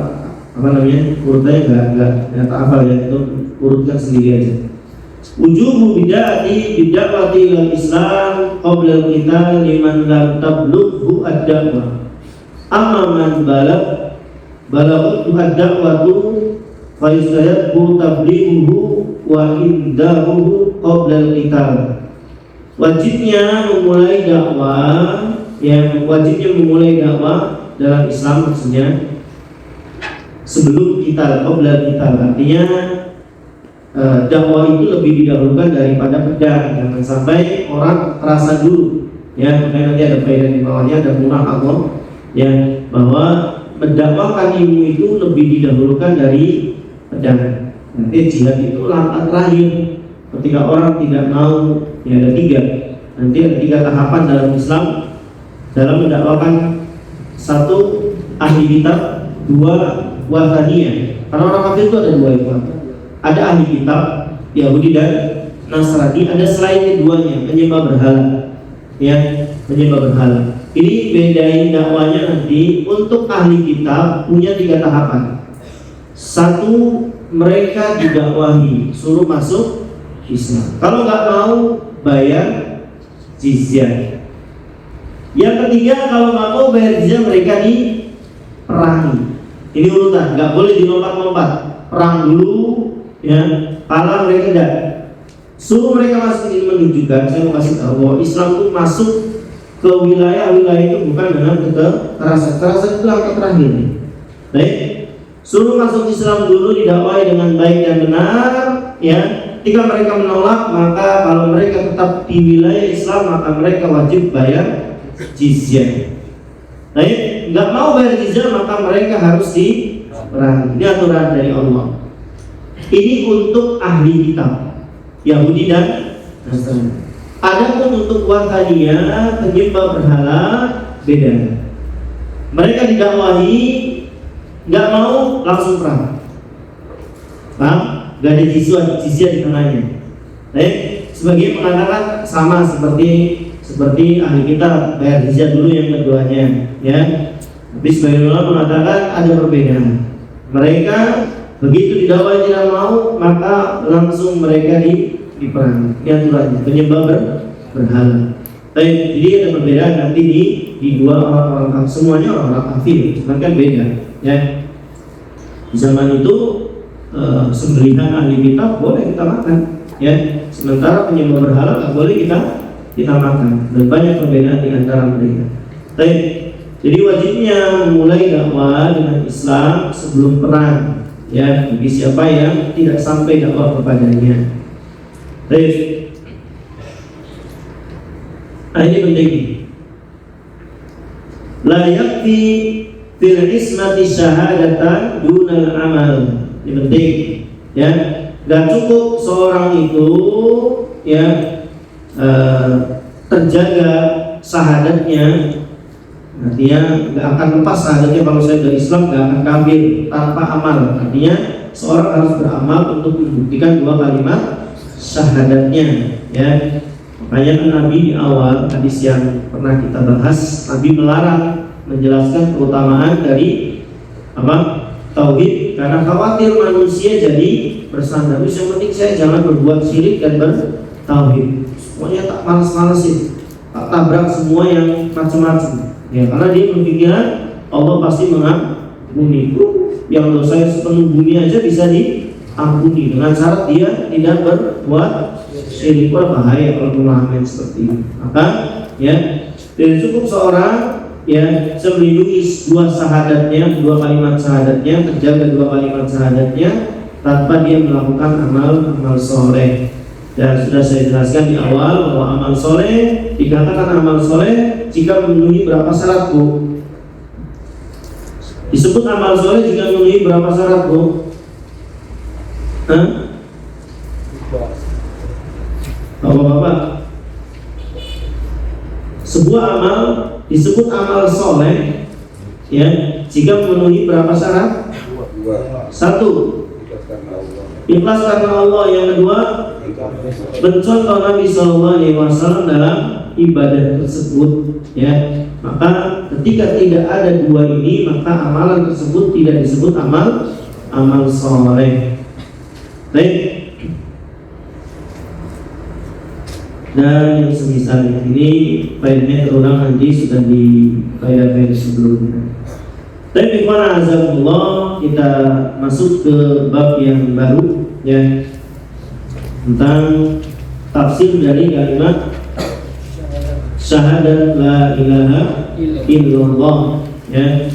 apa namanya, urutnya nggak tak hafal ya, itu urutkan sendiri aja. Wujubu bid'ati bid'ati ilal Islam qabla al-qital liman lam tablughu ad-da'wah. Amma man balaghu ad-da'watu fa yustahabbu tablighuhu wa indahu qabla al-qital. Wajibnya memulai dakwah, dalam Islam maksudnya sebelum qital, qabla al-qital, artinya dakwah itu lebih didahulukan daripada pedang. Jangan sampai orang terasa dulu, ya. Makanya nanti ada faedah di bawahnya, ada murah Allah, ya, bahwa mendakwahkan ilmu itu lebih didahulukan dari pedang. Nanti jihad itu langkah terakhir ketika orang tidak mau, ya, ada tiga. Nanti ada tiga tahapan dalam Islam dalam mendakwakan: satu, ahli kitab; dua, wathaniyah. Karena orang kafir itu ada dua itu. Ada ahli kitab Yahudi dan Nasrani, ada selain keduanya penyembah berhala, ya, penyembah berhala. Ini bedain dakwanya nanti. Untuk ahli kitab punya tiga tahapan. Satu, mereka didakwahi suruh masuk Islam. Kalau nggak mau, bayar jizyah. Yang ketiga, kalau nggak mau bayar jizyah, mereka diperangi. Ini urutan, nggak boleh dilompat-lompat. Perang dulu, ya, kalau mereka tidak suruh mereka masuk. Ini menunjukkan, saya mau kasih tahu bahwa Islam itu masuk ke wilayah-wilayah itu bukan dengan kekerasan itu langkah terakhir. Baik, suruh masuk Islam dulu, didakwahi dengan baik dan benar, ya. Ketika mereka menolak, maka kalau mereka tetap di wilayah Islam, maka mereka wajib bayar jizyah. Baik, nggak mau bayar jizyah, maka mereka harus diperangi. Ini aturan dari Allah. Ini untuk ahli kitab Yahudi dan Nasrani. Adapun untuk wathaniyah, penyembah berhala, beda. Mereka didakwahi, nggak mau, langsung perang. Paham? Gak ada jizyah di tengahnya. Baik, sebagian mengatakan sama seperti ahli kitab, bayar jizyah dulu yang keduanya, ya. Tapi sebagian ulama mengatakan ada perbedaan. Mereka begitu didakwahi tidak mau, maka langsung mereka diperangi. Ini aturannya, penyembah berhala. Baik, jadi ada perbedaan nanti di dua orang-orang kafir. Semuanya orang-orang kafir, cuman kan beda, ya. Di zaman itu sembelihan ahli kitab boleh kita makan, ya. Sementara penyembah berhala tak boleh kita makan. Dan banyak perbedaan di antara mereka. Baik, jadi wajibnya memulai dakwah dengan Islam sebelum perang, ya, bagi siapa yang tidak sampai dakwah kepadanya. Baik. Nah, ini penting. La yakfi fil ismati syahadatan dunal amal. Ini penting, ya. Gak cukup seorang itu, ya, terjaga syahadatnya. Artinya gak akan lepas syahadatnya. Kalau saya dari Islam gak akan kafir tanpa amal. Artinya seorang harus beramal untuk membuktikan dua kalimat syahadatnya, ya. Makanya kan Nabi di awal hadis yang pernah kita bahas, Nabi melarang menjelaskan keutamaan dari tauhid, karena khawatir manusia jadi bersandar. Yang penting saya jangan berbuat syirik dan bertauhid. Semuanya tak malas-malasin, tak tabrak semua yang macam-macam. Ya, karena dia berpikiran Allah pasti mengampuni. Yang dosa sepenuh bumi aja bisa diampuni dengan syarat dia tidak berbuat syirik. Bahaya kalau pemahaman seperti ini. Maka, ya, dan cukup seorang, ya, melindungi dua syahadatnya, dua kalimat syahadatnya, terjaga dua kalimat syahadatnya tanpa dia melakukan amal soleh. Dan sudah saya jelaskan di awal bahwa amal soleh dikatakan amal soleh jika memenuhi berapa syarat, Bu? Disebut amal soleh jika memenuhi berapa syarat, Bu? Bapak-bapak, sebuah amal disebut amal soleh, ya, jika memenuhi berapa syarat? Satu, ikhlas karena Allah. Yang kedua, mencontoh Nabi SAW dalam ibadah tersebut, ya. Maka ketika tidak ada dua ini, maka amalan tersebut tidak disebut amal saleh. Baik. Dan yang semisalnya ini faedahnya terulang nanti sudah di faedah-faedah sebelumnya. Tapi ikhwan azzakumullah, kita masuk ke bab yang baru, ya, tentang tafsir dari kalimat syahadat la ilaha illallah, ya.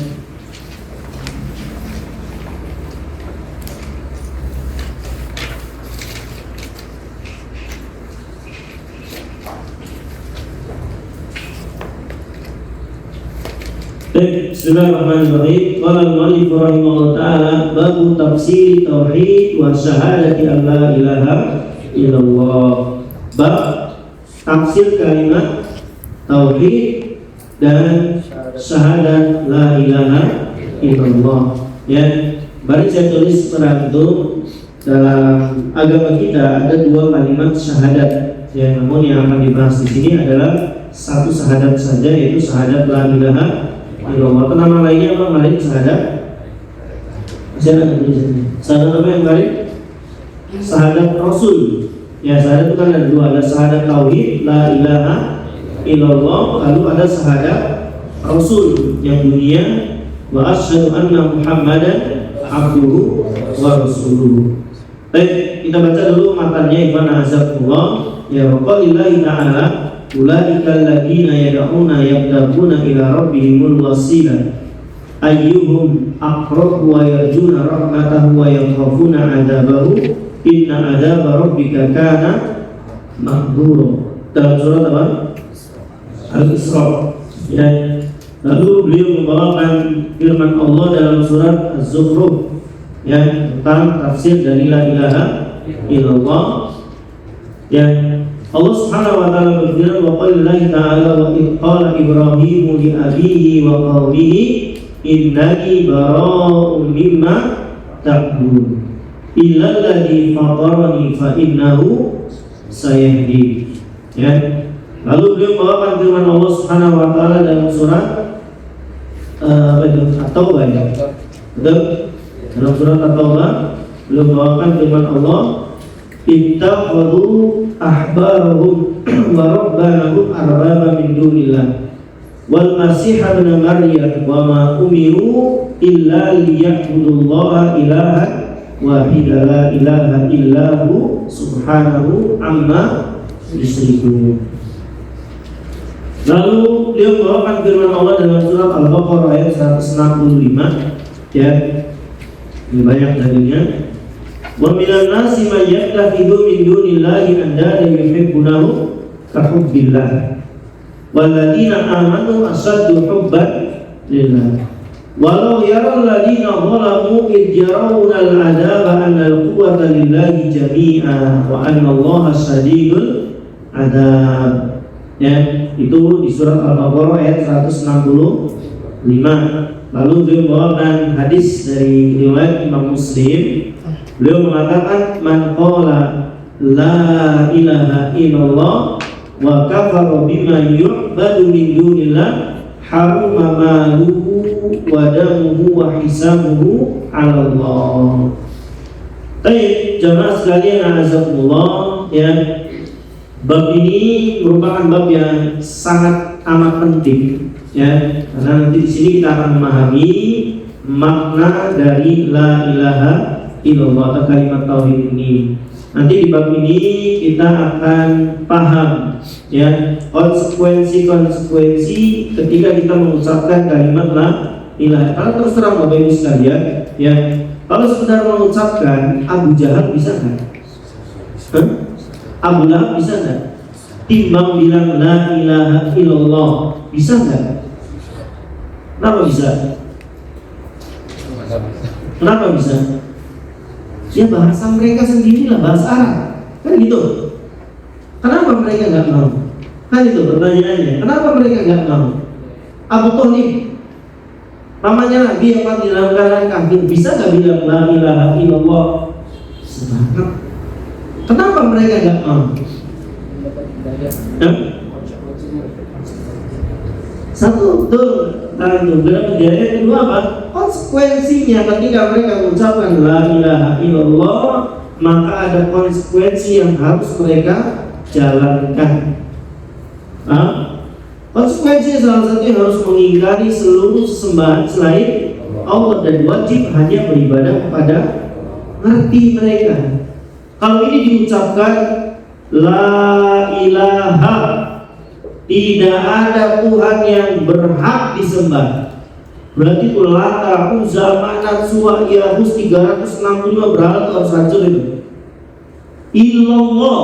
Bismillahirrahmanirrahim. Qala al-mu'allif rahimahullah ta'ala babu tafsir tauhid wa syahadati an la ilaha illallah. Bab tafsir kalimat tauhid dan syahadat la ilaha illallah, ya. Baru saya tulis perantum dalam agama kita ada dua kalimat syahadat, ya. Namun yang akan dibahas di sini adalah satu syahadat saja, yaitu syahadat la ilaha illallah. Nama lainnya apa? Mari syahadat. Syahadat apa yang lain? Syahadat Rasul. Ya, syahadat itu kan ada dua, ada syahadat tauhid la ilaha illallah, lalu ada syahadat Rasul yang dunia wa asyhadu anna Muhammadan abduhu wa rasuluhu. Baik, kita baca dulu matanya Ibn Azabullah. Ya, waqalillahi ta'ala ulaikal ladina yad'una yabtaguna ila rabbihimul wasilah ayyuhum aqrabu wa yarjuna rahmatahu wa yakhafuna 'adzabahu inna 'adzaba rabbika kana mahdura. Dalam surat apa? Al-Isra, ya. Lalu beliau membawakan firman Allah dalam surat Az-Zukhruf, ya, tentang tafsir dari la ilaha illallah, ya. Allah Subhanahu wa taala berfirman wa qala ta'ala wa qala Ibrahim li abihi wa qaumihi innani bara'un mimma ta'budun illa alladhi fatarani fa innahu sayahdi, ya. Lalu beliau membawakan firman Allah Subhanahu wa taala dalam surat At-Taubah, ya. Betul? Dalam surat At-Taubah beliau membawakan firman Allah ittakhadhu ahbarahum wa rabbanahum arbaba min dunillah wal masih ibn maryam wa ma umiru illa liya'budullaha ilahan wahida la ilaha illahu subhanahu amma yusyrikun. Lalu beliau membawakan firman Allah dalam surat Al-Baqarah ayat 165, ya. Ini banyak dalilnya. Wa minan nasi may yattakhidhu min dunillahi andada yuhibbunahu ka hubbillah walladzina amanu ashaddu hubban lillah walau yaral ladzina zalamu id yarawna al-'adzaba anna al-quwwata lillahi jami'a wa anna Allaha shadidul 'adzab, ya. Itu di surat Al-Baqarah ayat 165. Lalu beliau membawakan hadis dari riwayat Imam Muslim. Beliau mengatakan man qala la ilaha illallah wa kafara bima yu'badu min dunillah haruma maluhu wa damuhu wa hisabuhu 'ala Allah. Baik, jamaah sekalian azakumullah, ya. Bab ini merupakan bab yang sangat amat penting, ya. Karena nanti di sini kita akan memahami makna dari la ilaha illallah atau kalimat tauhid ini. Nanti di bab ini kita akan paham, ya, konsekuensi ketika kita mengucapkan kalimat la ilaha. Kalau terus terang Bapak Ibu sekalian, ya, kalau sekedar mengucapkan Abu Jahal bisa nggak? Abu Lahab bisa nggak? Timbang bilang la ilaha illallah bisa nggak? Kenapa bisa? Kenapa bisa? Ya bahasa mereka sendirilah, bahasa Arab, kan gitu. Kenapa mereka nggak mau? Kan itu pertanyaannya. Kenapa mereka nggak mau? Abu Thalib, namanya Nabi yang mati dalam keadaan kafir, bisa nggak bilang la ilaha illallah? Semangat. Kenapa mereka nggak mau? Satu, betul. Nah, itu berarti yang kedua apa? Konsekuensinya ketika mereka mengucapkan la ilaha illallah, maka ada konsekuensi yang harus mereka jalankan. Konsekuensi salah satunya harus mengingkari seluruh sesembahan selain Allah dan wajib hanya beribadah kepada ngerti mereka. Kalau ini diucapkan la ilaha, tidak ada Tuhan yang berhak disembah. Berarti itu Lata, Uzza, Manat, Suwa, Yahus 365 berhala itu harus hancur itu. Illallah,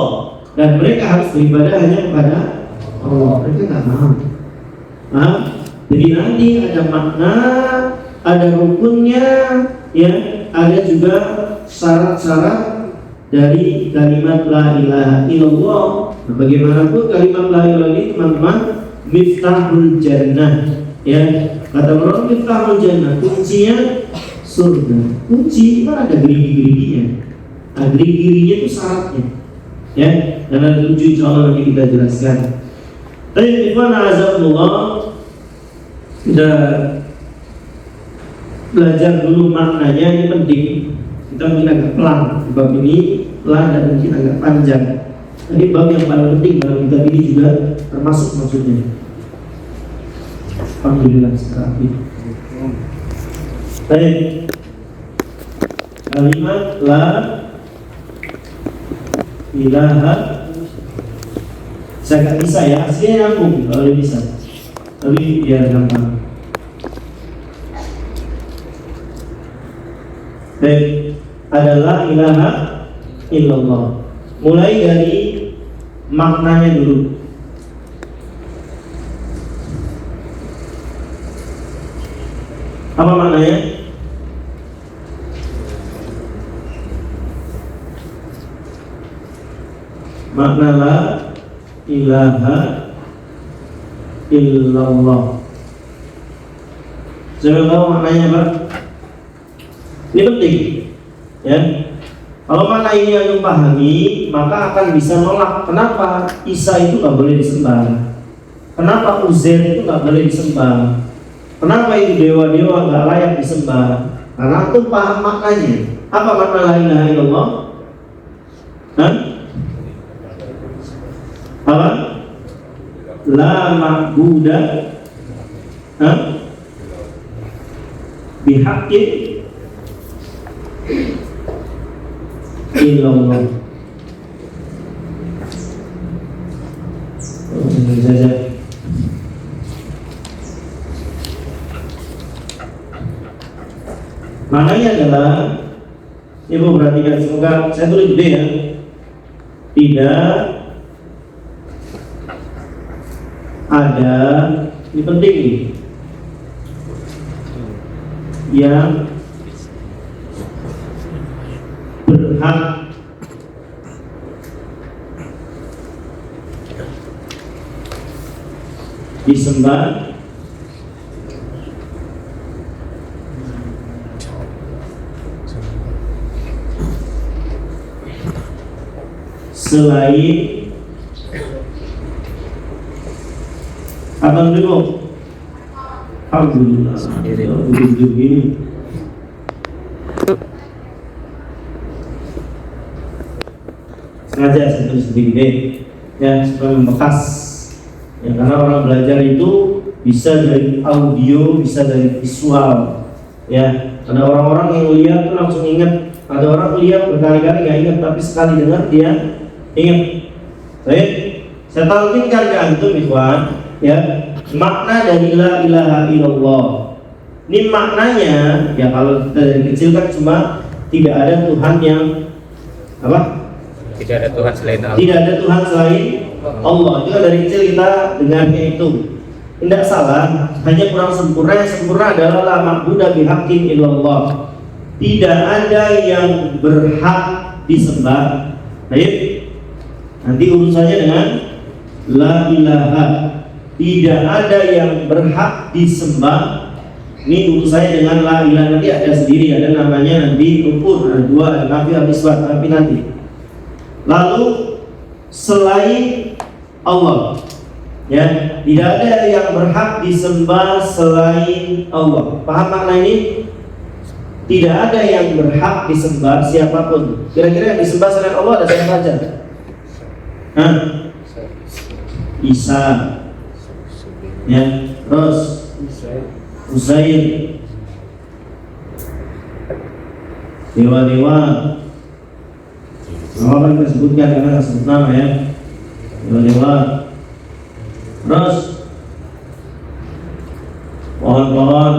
dan mereka harus beribadah hanya kepada Allah. Mereka nggak mau. Jadi nanti ada makna, ada rukunnya, ya, ada juga syarat-syarat dari kalimat la ilaha illallah. Nah, bagaimanapun kalimat la ilaha ini teman-teman miftahul jannah, ya. Kata orang miftahul jannah, kuncinya surga. Kunci itu ada gerigi-geriginya. Nah, gerigi-geriginya itu syaratnya, ya. Dan ada 7 insyaallah nanti kita jelaskan. Tapi ikhwan azabullah, kita belajar dulu maknanya, ini penting. Kita mungkin agak pelan, bab ini pelan dan mungkin agak panjang. Ini bab yang paling penting dalam kitab ini juga termasuk maksudnya. Alhamdulillah sekali. Baik. Kalimat la ilaha, saya nggak bisa ya, aslinya nyambung kalau bisa, tapi biar gampang. Baik, adalah ilaha illallah. Mulai dari maknanya dulu. Apa maknanya? Makna la ilaha illallah. Saya tahu maknanya apa? Ini penting, ya. Kalau makna ini yang pahami, maka akan bisa nolak. Kenapa Isa itu nggak boleh disembah? Kenapa Uzair itu nggak boleh disembah? Kenapa itu dewa-dewa nggak layak disembah? Karena itu paham maknanya. Apa makna la ilaha illallah? Apa? La ma'buda bihaqqin illallah. Maknanya adalah, ibu perhatikan, semoga saya tulis dulu ya. Tidak ada, ini penting nih, yang berhak disembah selain apa dulu? Alhamdulillah. Begini. Sengaja saya tulis begini, ya, supaya membekas. Ya, karena orang belajar itu bisa dari audio, bisa dari visual. Ya, ada orang-orang yang lihat tuh langsung ingat. Ada orang lihat berkali-kali nggak ingat, tapi sekali dengar dia ingat. Baik, saya talqinkan ke antum ikhwan, ya, makna dari la ilaha illallah. Ini maknanya, ya, kalau kita dari kecil kan cuma tidak ada Tuhan yang apa? Tidak ada Tuhan selain Allah. Tidak ada Tuhan selain Allah. Itu kan dari kecil kita dengarnya itu. Tidak salah, hanya kurang sempurna. Yang sempurna adalah la ma'buda bihaqqin illallah. Tidak ada yang berhak disembah. Baik. Nanti urusannya dengan la ilaha. Tidak ada yang berhak disembah. Ini urusannya dengan la ilaha. Nanti ada sendiri, ada namanya nanti ukur, ada 2, ada nafi, ada isbat, tapi nanti. Lalu selain Allah, ya, tidak ada yang berhak disembah selain Allah. Paham makna ini? Tidak ada yang berhak disembah siapapun. Kira-kira yang disembah selain Allah ada siapa saja? Hah? Isa, ya, terus Uzair, dewa-dewa. Nama mereka sebutkan karena nggak sebut nama ya. Dewa-dewa. Terus pohon-pohon.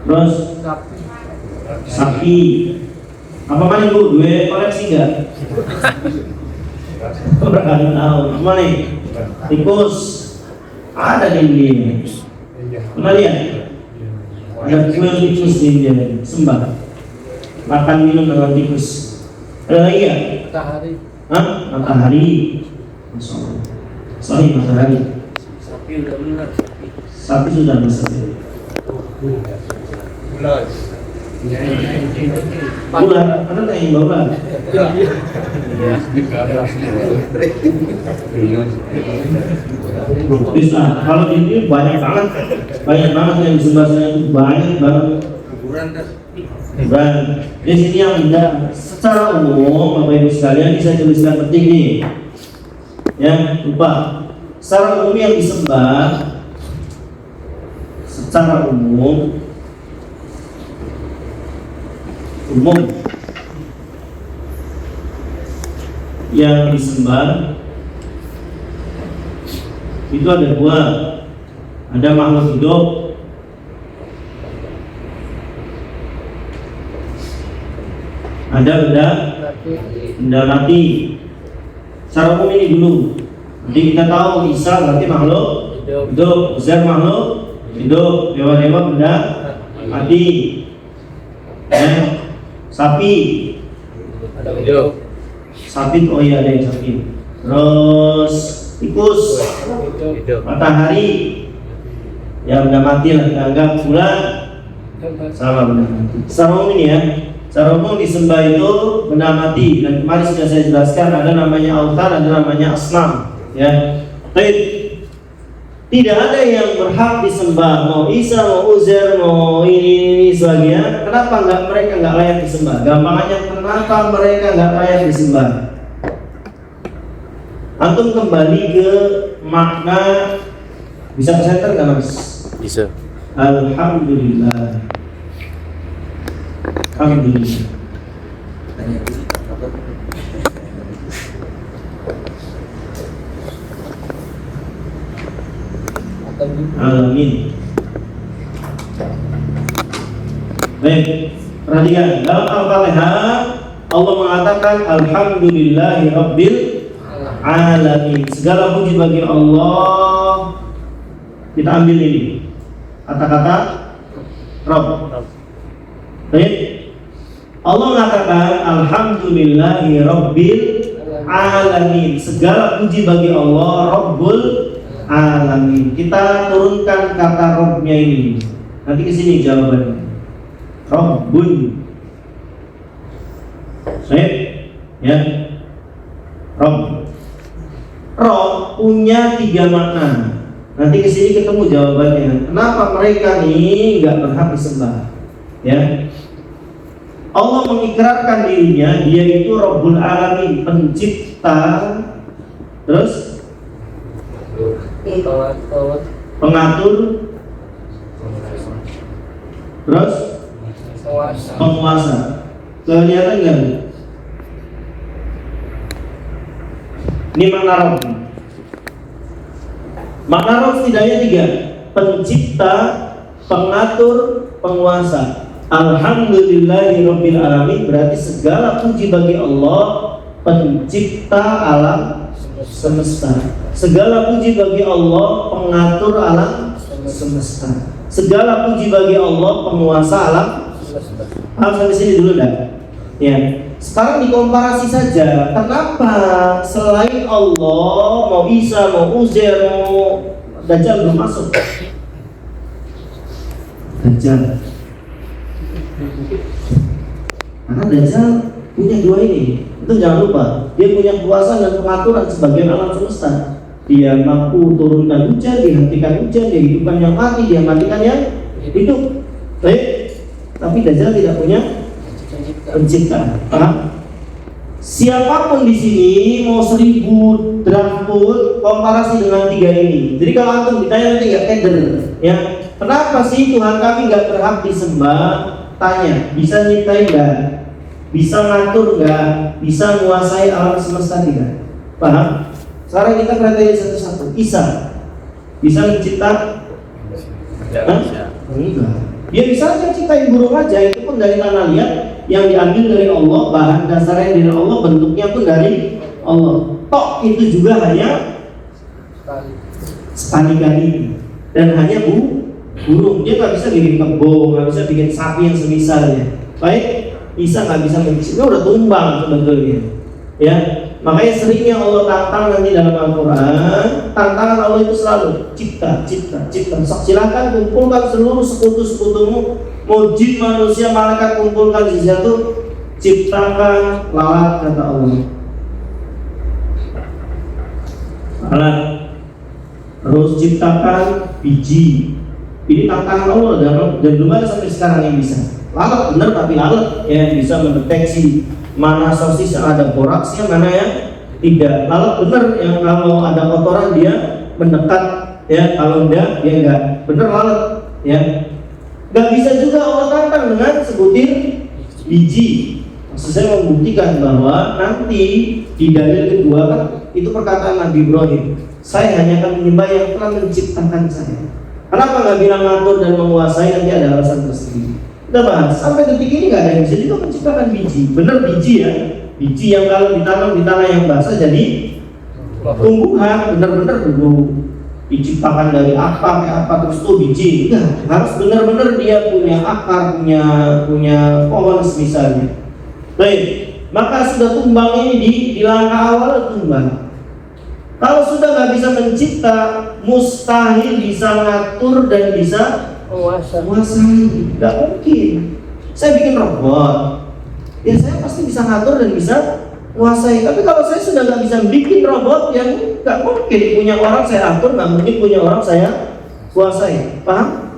Terus sapi. Apa mana Bu? Dua koleksi enggak? Berapa tahun? Apa nih? Tikus. Ada di India. Pernah lihat? Ada kuil tikus di India. Sembah. Makan minum dengan tikus. Ada lagi ya? Matahari. Hah? Matahari. Masya Allah. Sahih matahari. Sapi udah benar. Sapi sudah besar. Bulan, ada tak yang bulan? Bisa. Kalau ini banyak banget yang disembah itu banyak banget. Dan di sini yang tidak secara umum, Bapak Ibu sekalian, bisa tuliskan penting nih. Ya, lupa. Secara umum yang disembah, secara umum yang disembah itu ada dua, ada makhluk hidup, ada benda mati. Secara umum ini dulu. Jadi kita tahu Isa berarti makhluk hidup, Uzair makhluk hidup, dewa-dewa benda mati. Ya. Sapi Hidup. Sapi, oh iya ada yang sapi. Terus tikus, Hidup. matahari, ya benda mati lah kita anggap. Bulan sama benda mati. Secara umum ini ya, secara umum disembah itu benda mati. Dan kemarin sudah saya jelaskan ada namanya autan, ada namanya asnam. Ya, tidak ada yang berhak disembah, mau Isa, mau Uzair, mau ini sebagainya. Kenapa mereka nggak layak disembah? Gampangannya, kenapa mereka nggak layak disembah? Antum kembali ke makna, bisa ke center nggak Mas? Bisa. Alhamdulillah. Alhamdulillah. Alamin. Baik, perhatikan dalam Al-Fatihah Allah mengatakan Alhamdulillahi Rabbil Alamin. Segala puji bagi Allah. Kita ambil ini kata-kata Rabb. Baik. Allah mengatakan Alhamdulillahi Rabbil Alamin. Segala puji bagi Allah Rabbul Alamin. Kita turunkan kata Rabbnya ini. Nanti ke sini jawabannya. Rabbun. Baik, ya. Rabb. Rabb punya 3 makna. Nanti ke sini ketemu jawabannya. Kenapa mereka nih nggak berhak disembah? Ya. Allah mengikrarkan dirinya, Dia itu Rabbul Alamin, pencipta. Terus pengatur, terus penguasa. Kelihatan nggak? Ini makna Rabb. Makna Rabb setidaknya 3: pencipta, pengatur, penguasa. Alhamdulillahirabbil alamin berarti segala puji bagi Allah, pencipta alam semesta. Segala puji bagi Allah, pengatur alam semesta. Segala puji bagi Allah, penguasa alam semesta. Sampai sini dulu dah. Ya. Sekarang dikomparasi saja. Kenapa selain Allah, mau Isa, mau Uzair, mau Dajjal belum masuk? Dajjal. Karena Dajjal punya dua ini. Itu jangan lupa, dia punya kuasa dan pengaturan sebagai alam semesta. Dia mampu turunkan hujan, dihentikan hujan, dia hidupkan yang mati, dia matikan yang hidup. Baik, tapi Dajjal tidak punya pencipta. Paham? Siapapun di sini mau 1000 draft pun komparasi dengan 3 ini. Jadi kalau antum ditanya nanti nggak keder, ya kenapa sih Tuhan kami nggak berhak disembah? Tanya, bisa nyiptain nggak? Bisa ngatur nggak? Bisa menguasai alam semesta tidak? Paham? Sekarang kita perhatiin satu-satu. Isa bisa mencipta? Tidak bisa. Enggak. Dia bisa aja ciptain burung aja, itu pun dari tanah liat yang diambil dari Allah, bahan dasarnya dari Allah, bentuknya pun dari Allah. Tok itu juga hanya sekali kali dan hanya burung. Dia nggak bisa bikin kebo, nggak bisa bikin sapi yang semisalnya. Baik, Isa nggak bisa mencipta, udah tumbang sebetulnya. Ya, makanya seringnya Allah tantang nanti dalam Al-Quran. Tantangan Allah itu selalu cipta. Sok silakan kumpulkan seluruh sekutu-sekutumu, mau jin, manusia, malaikat, kumpulkan di situ, ciptakan lalat, kata Allah. Lalat. Terus ciptakan biji. Ini tantangan Allah dan belum ada sampai sekarang yang bisa. Lalat benar, tapi lalat yang bisa mendeteksi mana sosis yang ada boraksnya, mana yang tidak. Lalat benar yang kalau ada kotoran dia mendekat, ya kalau enggak dia enggak. Benar lalat, ya. Gak bisa juga Allah tantang dengan sebutir biji. Maksud saya membuktikan bahwa nanti di dalil kedua kan itu perkataan Nabi Ibrahim, saya hanya akan menyembah yang telah menciptakan saya. Kenapa nggak bilang ngatur dan menguasai? Nanti ada alasan tersendiri. Kita bahas sampai detik ini nggak ada yang bisa juga menciptakan biji. Bener biji ya, biji yang kalau ditanam di tanah yang basah jadi tumbuhan, bener-bener dulu diciptakan dari apa kayak apa terus tuh biji. Nah, harus bener-bener dia punya akar, punya pohon misalnya. Baik, maka sudah tumbang ini di langkah awal tumbang. Kalau sudah nggak bisa mencipta, mustahil bisa ngatur dan bisa menguasai. Nggak mungkin. Saya bikin robot, ya saya pasti bisa ngatur dan bisa menguasai. Tapi kalau saya sudah nggak bisa bikin robot, yang nggak mungkin punya orang saya atur, nggak mungkin punya orang saya kuasai. Paham?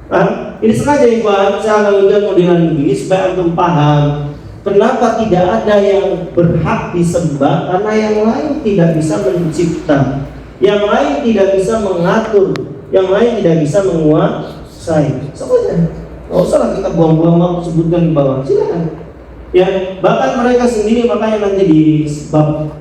Paham? Ini sengaja Ikhwan, saya akan modelan begini supaya antum paham. Kenapa tidak ada yang berhak disembah? Karena yang lain tidak bisa mencipta, yang lain tidak bisa mengatur, yang lain tidak bisa menguasai. Semuanya. Nggak usah lah kita buang-buang waktu sebutkan di bawah. Silakan. Ya, bahkan mereka sendiri, makanya nanti di bab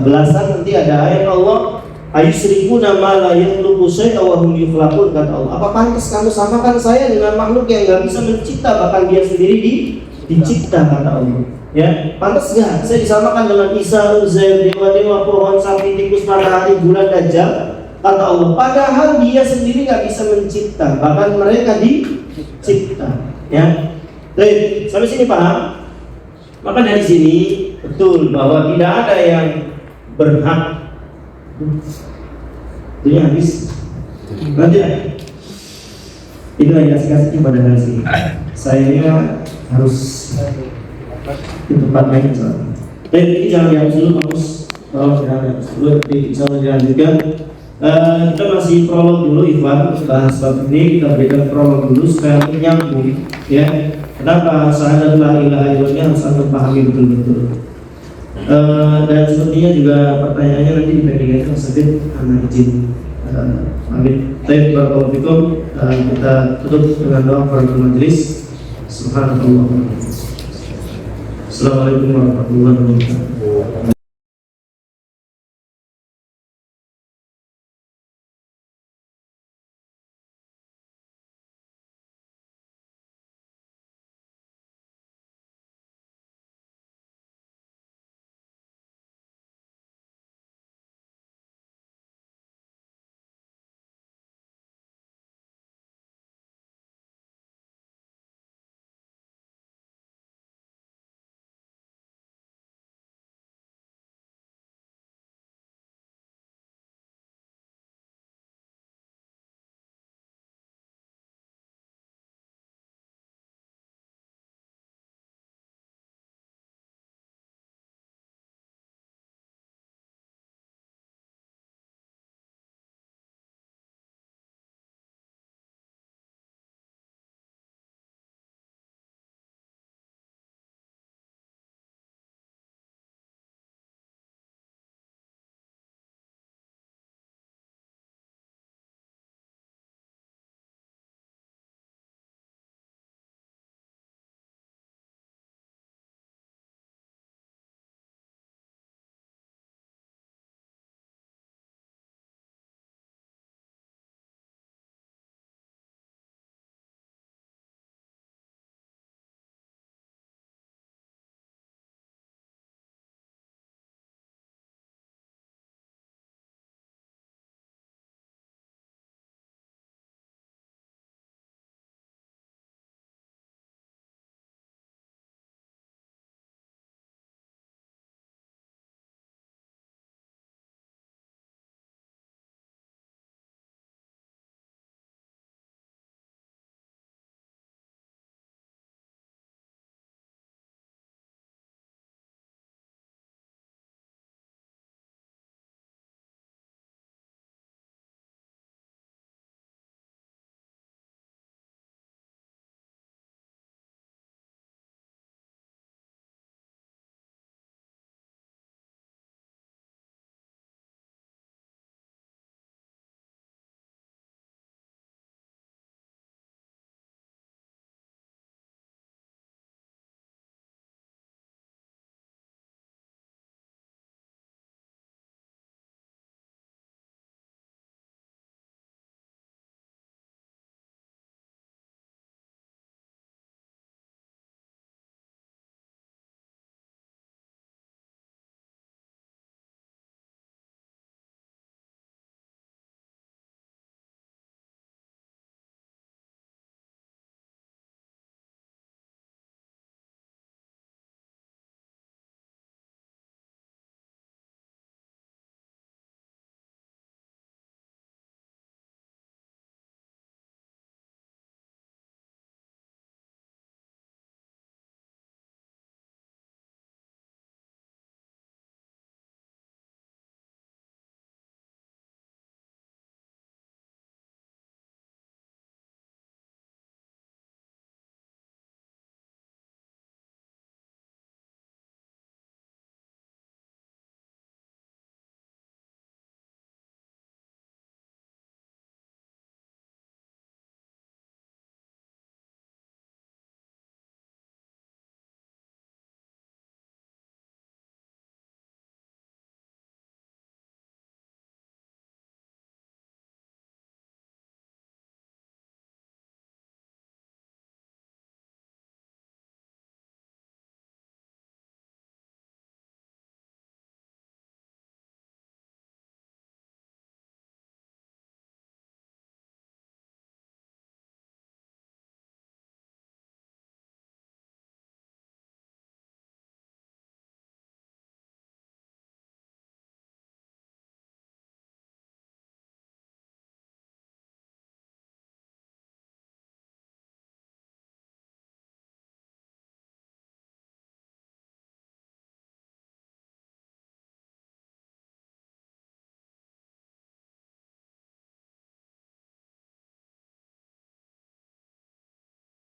belasan nanti ada ayat Allah, ayusyrikuna ma la yakhluqu syai'an wa hum yukhlaqun, kata Allah. Apa pantas kamu samakan saya dengan makhluk yang nggak bisa mencipta, bahkan dia sendiri dicipta, kata Allah. Ya, pantas nggak saya disamakan dengan Isa, Uzair, dewa-dewa, pohon, sapi, tikus, matahari, bulan, dajjal, kata Allah. Padahal dia sendiri nggak bisa mencipta, bahkan mereka dicipta. Ya, baik, sampai sini paham? Maka dari sini betul bahwa tidak ada yang berhak. Ini habis. Nanti itu hanya kasih pada hari ini. Saya harus di tempat lain soalnya. Ini jangan dihapus dulu, bagus. Kalau jangan dihapus dulu, insya Allah dilanjutkan. Kita masih prolog dulu, Ikhwan. Bahas bab ini kita berikan prolog dulu supaya menyambung. Ya, kenapa syahadat la ilaha illallah harus anda pahami betul-betul. Dan sepertinya juga pertanyaannya nanti dipendingkan sedikit karena izin. Amin. Baik, barakallahu fikum. Kita tutup dengan doa kafaratul majelis. Subhanallah. Assalamualaikum warahmatullahi wabarakatuh.